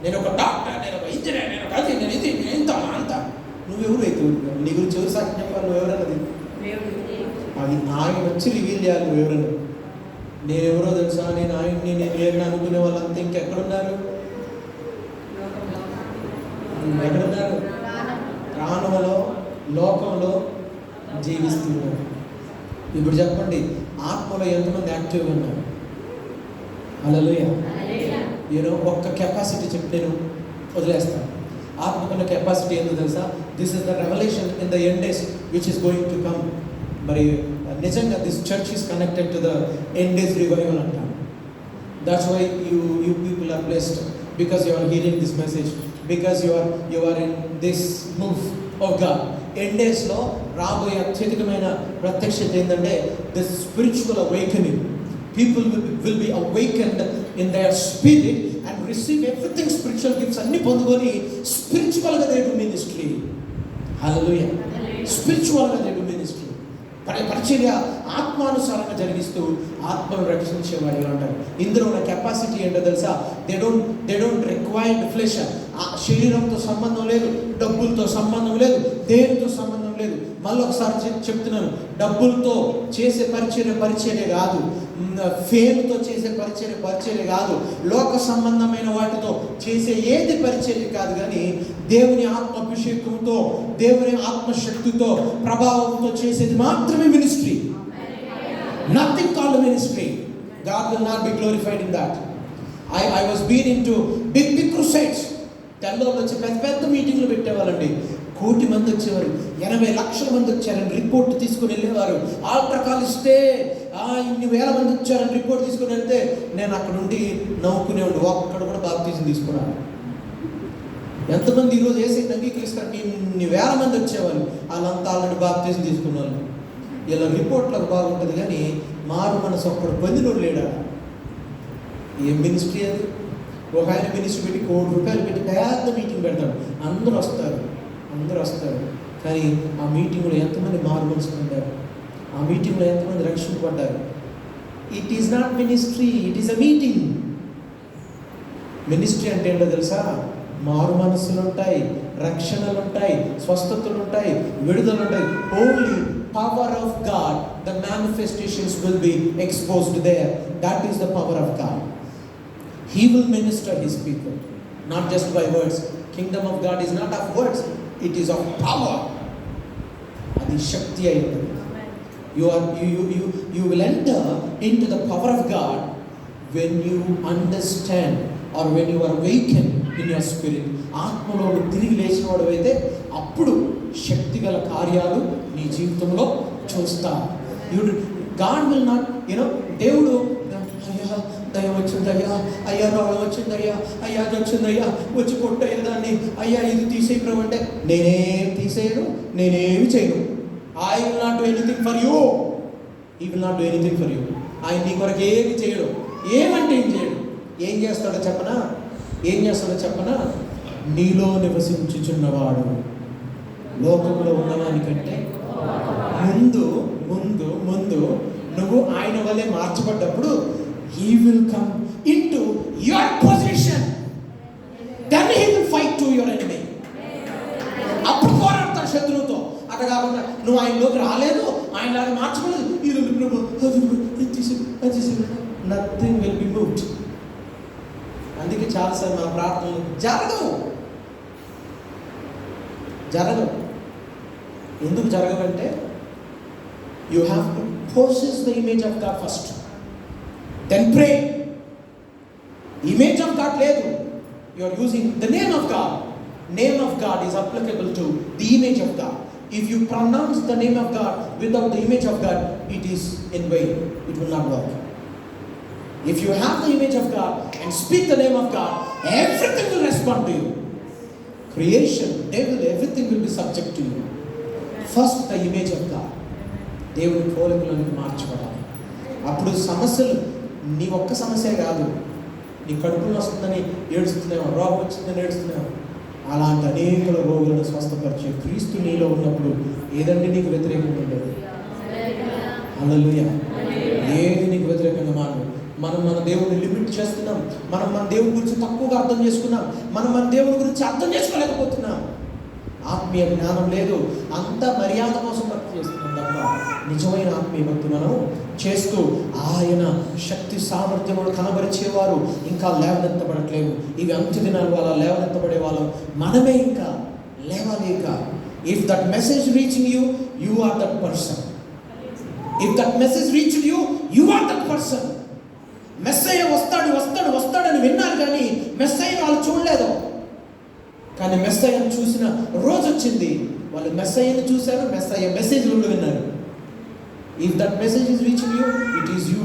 నేను ఒక డాక్టర్, నేను ఒక ఇంజనీర్, నేను ఒక అది, నేను ఇది, నేను ఇంత అంత. నువ్వెవరైతే ఎవరు కావాలి? నీ గురించి ఎవరు సాక్ష్యం చెప్పాలి? నువ్వెవరన్నది అది ఆయన వచ్చి రివీల్ చేయాలి. నువ్వెవరన్నా నేనెవరో తెలుసా, నేను ఆయన్ని, నేను అనుకునే వాళ్ళంతా ఇంకెక్కడున్నారు? ఎక్కడున్నారు? ప్రాణంలో లోకంలో జీవిస్తున్నారు. ఇప్పుడు చెప్పండి, ఆత్మలో ఎంతమంది యాక్టివ్గా ఉన్నారు? హల్లెలూయా. ఒక్క కెపాసిటీ చెప్పి నేను వదిలేస్తాను. ఆత్మకున్న కెపాసిటీ ఏంటో తెలుసా? This is the revolution in the end days which is going to come. మరి నిజంగా this church is connected to the end days revival అంటాను. That's why you people are blessed because you are hearing this message, because you are in this move of God. End డేస్లో రాబోయే అత్యధికమైన ప్రత్యక్షత ఏంటంటే the spiritual awakening. People will be awakened in their spirit and receive everything spiritual gifts. అన్ని పొందుకొని స్పిరిచువల్గా they do ministry. Hallelujah. స్పిరిచువల్గా they do ministry. పరిచర్య ఆత్మానుసారంగా జరిగిస్తూ ఆత్మను రక్షించేవాడిగా ఉంటారు. ఇందులో ఉన్న కెపాసిటీ ఏంటో తెలుసా? They don't required flesh. శరీరంతో సంబంధం లేదు, డబ్బులతో సంబంధం లేదు, దేనితో సంబంధం లేదు. మళ్ళీ ఒకసారి చెప్తున్నాను, డబ్బులతో చేసే పరిచర్య కాదు, ఫేమ్తో చేసే పరిచర్య కాదు, లోక సంబంధమైన వాటితో చేసే ఏది పరిచర్య కాదు. కానీ దేవుని ఆత్మాభిషేకంతో, దేవుని ఆత్మశక్తితో, ప్రభావంతో చేసేది మాత్రమే ministry. Nothing called ministry. God will not be glorified in that. I was been into big crusades. తెల్లలో వచ్చి పెద్ద మీటింగ్లు పెట్టేవాళ్ళండి. 1,000,000 మంది వచ్చేవారు, 80 లక్షల మంది వచ్చారని రిపోర్ట్ తీసుకుని వెళ్ళేవారు. ఆల్టర్ కాల్ ఇస్తే ఇన్ని వేల మంది వచ్చారని రిపోర్ట్ తీసుకుని వెళ్తే నేను అక్కడ నుండి నవ్వుకునేవాడు. ఒక్కడ కూడా బాప్తిజం తీసుకున్నాను. ఎంతమంది ఈరోజు వేసి అంగీకరిస్తారు? ఇన్ని వేల మంది వచ్చేవాళ్ళు, వాళ్ళంతా ఆల్రెడీ బాప్తిజం తీసుకున్నారు. ఇలా రిపోర్ట్లకు బాగుంటుంది కానీ మారు మనసు ఒక్కడు పొందినోడు లేడా? ఏం మినిస్ట్రీ అది? ఒక ఆయన మినిస్ట్రీ పెట్టి ₹1,00,000 పెట్టి పెద్ద మీటింగ్ పెడతాడు. అందరూ వస్తారు. కానీ ఆ మీటింగ్లో ఎంతమంది మారు మనసు పొందారు? ఆ మీటింగ్లో ఎంతమంది రక్షింపబడ్డారు? It is not ministry, it is a meeting. Ministry అంటే ఏంటో తెలుసా? మారు మనస్సులు ఉంటాయి, రక్షణలు ఉంటాయి, స్వస్థతలు ఉంటాయి, విడుదలు ఉంటాయి. Only power of God, the manifestations will be exposed there. That is the power of God. He will minister his people, not just by words. Kingdom of God is not of words, it is of power. Adi shakti ayindi. You will enter into the power of God when you understand or when you are awakened in your spirit. ఆత్మలో తిరిగి లేచినవాడు అయితే అప్పుడు శక్తిగల కార్యాలు నీ జీవితంలో చూస్తావు. God will not, దేవుడు దయ్యం వచ్చిందయ్యా, అయ్యా రోగం వచ్చిందయ్యా, అయ్యా అది వచ్చిందయ్యా, వచ్చి కొట్టయ్యా దాన్ని, అయ్యా ఇది తీసేయడం అంటే నేనేం తీసేయను, నేనేమి చేయను. I will not do anything for you. He will not do anything for you. ఆయన నీ కొరకు ఏమి చేయడు. ఏమంటే ఏం చేయడు. ఏం చేస్తాడో చెప్పనా? నీలో నివసించుచున్నవాడు లోకంలో ఉన్నవానికంటే ముందు నువ్వు ఆయన వల్లే మార్చబడ్డప్పుడు He will come into your position. Then He will fight to your enemy. అప్పుడు పోరాడతాడు శత్రువుతో. అక్కడ కాకుండా నువ్వు ఆయనలోకి రాలేదు, ఆయనలాగా మార్చబడలేదు, ఈరోజు నథింగ్ విల్ బి మూవ్డ్. అందుకే చాలాసార్లు మన ప్రార్థనలు జరగవు. ఎందుకు జరగవంటే you have to possess the image of God first. Then pray. Image of God లేదు. You are using the name of God. Name of God is applicable to the image of God. If you pronounce the name of God without the image of God, it is in vain. It will not work. If you have the image of God and speak the name of God, everything will respond to you. Creation, devil, everything will be subject to you. First the image of God. దేవుని పోలికలోనికి మార్చబడాలి. అప్పుడు సమస్యలు నీ ఒక్క సమస్య కాదు. నీ కడుపులో వస్తుందని ఏడుస్తున్నావు, రోగం వచ్చిందని ఏడుస్తున్నావు. అలాంటి అనేక రోగులను స్వస్థపరిచే క్రీస్తు నీలో ఉన్నప్పుడు ఏదండి నీకు వ్యతిరేకంగా ఉండదు? హల్లెలూయా. ఏది నీకు వ్యతిరేకంగా మారదు. మనం మన దేవుడిని లిమిట్ చేస్తున్నాం. మనం మన దేవుని గురించి తక్కువగా అర్థం చేసుకున్నాం. మనం మన దేవుని గురించి అర్థం చేసుకోలేకపోతున్నాం. ఆత్మీయ జ్ఞానం లేదు. అంత మర్యాద కోసం భక్తి చేస్తున్నాం తప్ప నిజమైన ఆత్మీయ భక్తి మనం చేస్తూ ఆయన శక్తి సామర్థ్యములు కనబరిచేవారు ఇంకా లేవనెత్తబడట్లేవు. ఇవి అంత్య దినాలు అలా లేవనెత్తబడే వాళ్ళం మనమే ఇంకా లేవలేక. If that message reaching you, you are that person. If that message reached you, you are that person. మెస్సయ్య వస్తాడని విన్నారు కానీ మెస్సయ్య వాళ్ళు చూడలేదు. కానీ మెస్సయ్యను చూసిన రోజు వచ్చింది. వాళ్ళు మెస్సయ్యను చూశారు, మెస్సయ్య మెసేజ్ విన్నారు. If that message is reaching you, it is you.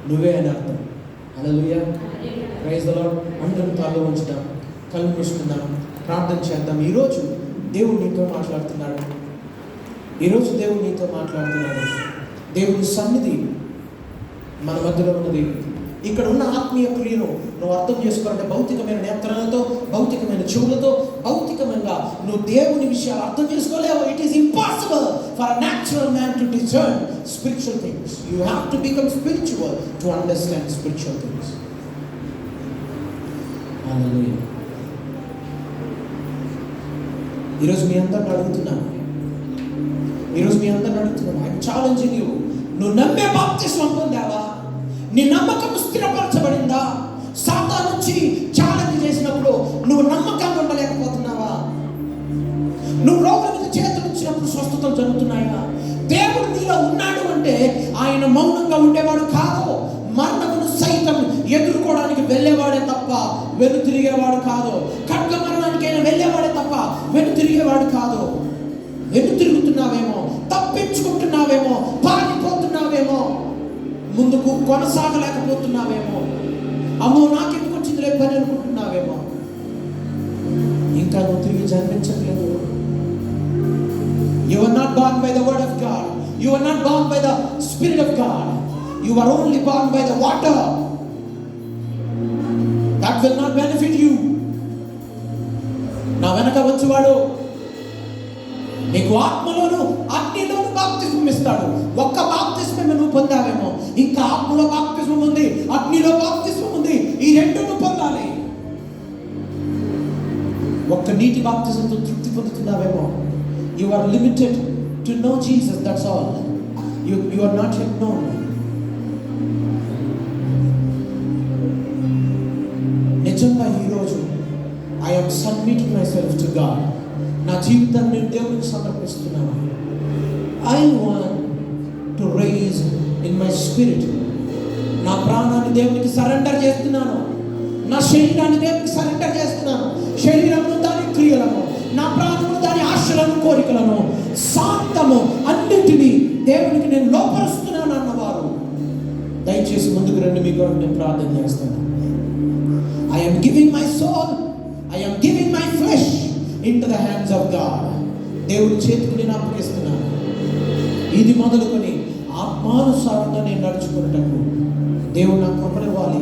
నువ్వే అని అర్థం. హల్లెలూయా, ప్రైజ్ ది లార్డ్. అందరం తాళ్ళు ఉంచుదాం, కళ్ళు మూసుకుందాం, ప్రార్థన చేద్దాం. ఈరోజు దేవుడు నీతో మాట్లాడుతున్నాడు. దేవుని సన్నిధి మన మధ్యలో ఉన్నది. ఇక్కడ ఉన్న ఆత్మీయ క్రియను నువ్వు అర్థం చేసుకోవాలంటే భౌతికమైన నేత్రాలతో, భౌతికమైన చెవులతో, భౌతికంగా నువ్వు దేవుని విషయాలు అర్థం చేసుకోలేవు. It is impossible for a natural man to discern spiritual things. You have to become spiritual to understand spiritual things. Hallelujah. ఈరోజు మీ అందరిని అడుగుతున్నాను, ఐఎమ్ ఛాలెంజింగ్ యూ. నువ్వు నమ్మే బాప్తిస్మం పొందావా? నీ నమ్మకం స్థిరపరచబడిందా? సాతాను నుంచి ఛాలెంజ్ చేసినప్పుడు నువ్వు నమ్మకంగా ఉండలేకపోతున్నావా? నువ్వు రోగుల మీద చేతులు ఇచ్చినప్పుడు స్వస్థతలు జరుగుతున్నాయా? దేవుడు నీలో ఉన్నాడు అంటే ఆయన మౌనంగా ఉండేవాడు కాదు. మరణమును సైతం ఎదుర్కోవడానికి వెళ్ళేవాడే తప్ప వెనుతిరిగేవాడు కాదు. ఖడ్గ మరణానికైనా వెళ్ళేవాడే తప్ప వెనుతిరిగేవాడు కాదు. వెనుతిరుగుతున్నావేమో, తప్పించుకుంటున్నావేమో, పారిపోతున్నావేమో, ముందుకు కొనసాగలేకపోతున్నావేమో, అమ్మో నాకెందుకు వచ్చిందిలే పని అనుకుంటున్నావేమో. ఇంకా నువ్వు తిరిగి జన్మించట్లేదు. You are not born by the word of God. You are not born by the Spirit of God. You are only born by the water. That will not benefit you. నా వెనక వచ్చేవాడు నీకు ఆత్మలోను అగ్నిలోను బాప్తిస్మం ఇస్తాడు. ఒక్క బాప్తిస్మం నువ్వు పొందావేమో, ఇంకా ఆత్మలో బాప్తిస్మం ఉంది, అగ్నిలో బాప్తిస్మం ఉంది. ఈ రెండు నువ్వు పొందాలి. ఒక్క నీటి బాప్తిస్మంతో తృప్తి పొందుతున్నావేమో. You are limited to know Jesus, that's all. You are not yet known. నిజంగా ఈరోజు I am submitting myself to God. నా జీవితాన్ని నేను దేవునికి సమర్పిస్తున్నాను. I want to raise in my spirit. నా ప్రాణాన్ని దేవునికి సరెండర్ చేస్తున్నాను. నా శరీరాన్ని దేవునికి సరెండర్ చేస్తున్నాను. శరీరము దాని క్రియలను, నా ప్రాణము దాని ఆశలను, కోరికలను, శాంతము అన్నిటినీ దేవునికి నేను లోపరుస్తున్నాను అన్నవారు దయచేసి ముందుకు రండి. మీకు నేను ప్రార్థన చేస్తాను. I am giving my soul, I am giving my flesh into the hands of God. దేవుడి చేతికి నేను అప్పగిస్తున్నాను. ఇది మొదలుకొని ఆత్మానుసారంగా నేను నడుచుకున్నట్టు దేవుడు నాకు కృపనివ్వాలి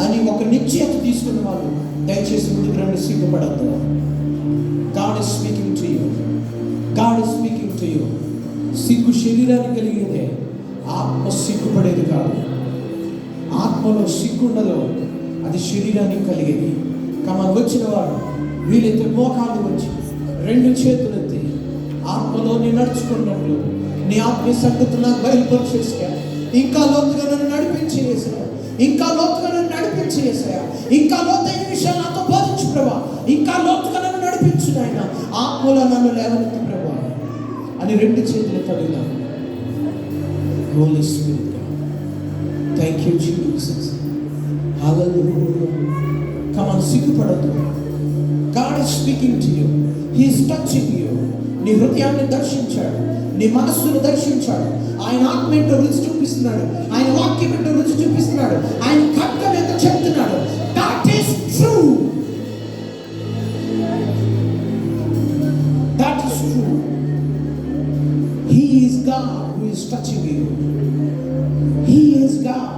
అని ఒక నిశ్చయత తీసుకున్న వాళ్ళు దయచేసి ముందుకు రండి. సిగ్గుపడద్దు. God is speaking to you. God is speaking to you. సిగ్గు శరీరానికి కలిగేదే, ఆత్మ సిగ్గుపడేది కాదు. ఆత్మలో సిగ్గు ఉండదు, అది శరీరానికి కలిగేది. కమన్ వచ్చిన వాడు వీలైతే మోకాలు వచ్చి రెండు చేతులు ఎత్తి ఆత్మలో నేను నడుచుకున్నట్లు నీ ఆత్మీయ సంగతులు నాకు బయలుపరిచేసా. ఇంకా లోతుగా నన్ను నడిపించేసా, ఇంకా లోతుగా నన్ను నడిపించేసా, ఇంకా లోతైన విషయాలు నాతో బోధించు ప్రభా, ఇంకా లోతుగా నన్ను నడిపించు నాయన, ఆత్మలో నన్ను లేవనెత్తి ప్రభా అని రెండు చేతులు తడిగాను. Holy Spirit, thank you Jesus. Hallelujah. Come on, సిగ్గుపడద్దు. God is speaking to you. He is touching you. నీ హృదయాన్ని దర్శించాడు, నీ మనస్సును దర్శించాడు. ఆయన ఆత్మ ఏంటో రుచి చూపిస్తున్నాడు, ఆయన వాక్యం ఏంటో రుచి చూపిస్తున్నాడు, ఆయన ఖడ్గం ఏంటో చెప్తున్నాడు. That is true. God who is touching you. He is God.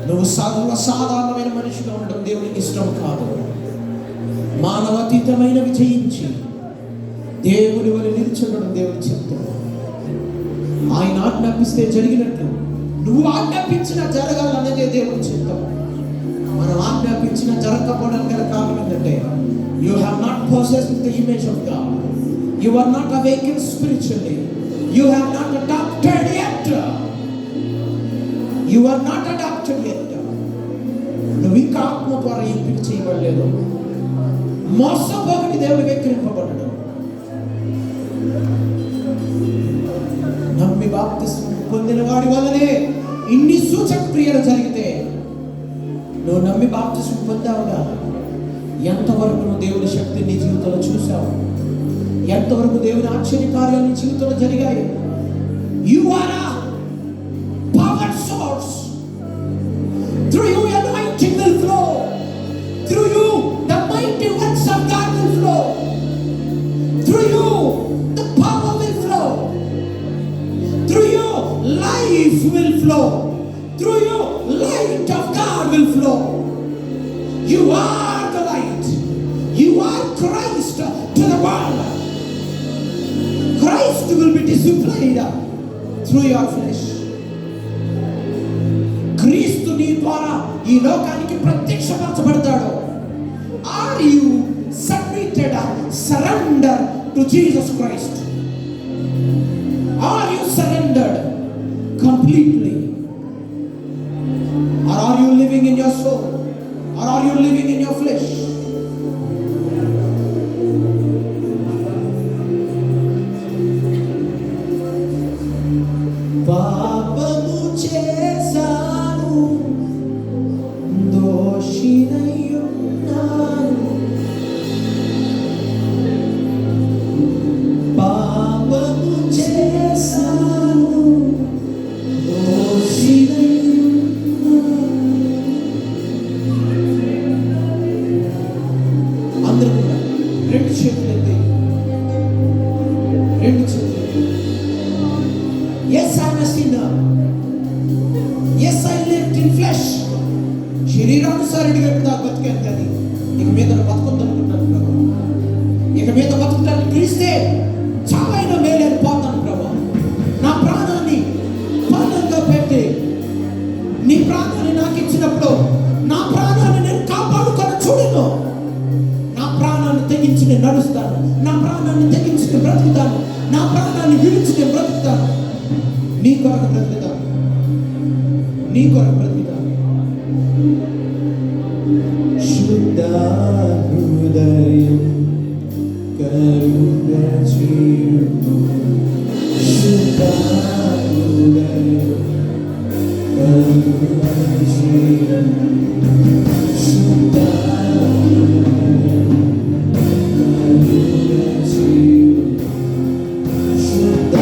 నువ్వు సర్వసాధారణమైన మనిషిగా ఉండడం దేవునికి ఇష్టం కాదు. మానవాతీతమైనవి జయించి దేవుని వలె నిలిచుండడం దేవుని చిత్తం. ఆయన ఆజ్ఞాపిస్తే జరిగినట్లు, నువ్వు ఆజ్ఞాపించిన జరగాలన్నదే దేవుని చిత్తం. మనం ఆజ్ఞాపించిన జరగకపోవడానికి గల కారణం ఏంటంటే, you have not possessed the image of God. You are not awakened spiritually. You have not adopted yet. You are not adopted yet. నువ్వు ఇంకా ఆత్మ ద్వారా ఎంపిక చేయబడలేదు. మోసపోకని దేవుడు వెక్కిరింపబడ్డాడు. నమ్మి బాప్తిస్మం పొందిన వాడి వల్లనే ఇన్ని సూచక క్రియలు జరిగితే, నువ్వు నమ్మి బాప్తిస్మం పొందావుగా, ఎంతవరకు నువ్వు దేవుని శక్తిని నీ జీవితంలో చూసావు? ఎంతవరకు దేవుని ఆశ్చర్య కార్యాలు నీ జీవితంలో జరిగాయి? You are a power source. Through you anointing will flow. Through you the mighty works of God will flow. Through you the power will flow. Through you life will flow. Through you light of God will flow. You are the light. You are Christ to the world. Christ will be displayed through your flesh. క్రీస్తు నీ ద్వారా ఈ లోకానికి ప్రత్యక్షపరచబడతాడు. Are you submitted, surrender to Jesus Christ? Are you surrendered completely? Or are you living in your soul? Or are you living in your flesh? పాపము చేశాను, దోషినయ్యున్నాను. పాపము చేశాను, దోషినయ్యున్నాను. అందరూ కూడా రెండు చేతులు ఎత్తి, రెండు చేతులు. Yes, I am a sinner. Yes, I lived in flesh. శరీరానుసారుడిగా బతికాను, కానీ ఇక మీద బతుకుందనుకుంటాను ప్రభు. ఇక మీద బతుకుతాను క్రీస్తే, చావైనా మేలేని పోతాను ప్రభు. నా ప్రాణాన్ని పానంగా పెట్టి నీ ప్రాణాన్ని నాకు ఇచ్చినప్పుడు నా ప్రాణాన్ని నేను కాపాడుకొని చూడను. నా ప్రాణాన్ని తెగించి నేను నడుస్తాను. నా ప్రాణాన్ని తెగించి నేను బ్రతుకుతాను. నా ప్రాణాన్ని విడిచి నేను బ్రతుకుతాను. నీ కొరకు బ్రతుకుతాను. నీ కొరకు బ్రతుకుతాను. శుద్ధ హృదయం కరుణ చేయుము. శుద్ధ హృదయం కరుణ చేయుము. శుద్ధ హృదయం కరుణ చేయుము. శుద్ధ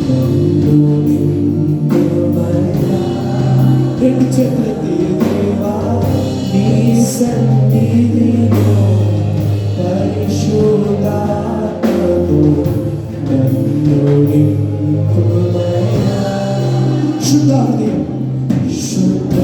నన్ను నింపుమయ్యా. రెండు చేతులెత్తి దేవా నీ సన్నిధిలో పరిశుద్ధాత్మతో నన్ను నింపుమయ్యా. శుద్ధ హృదయం, శుద్ధ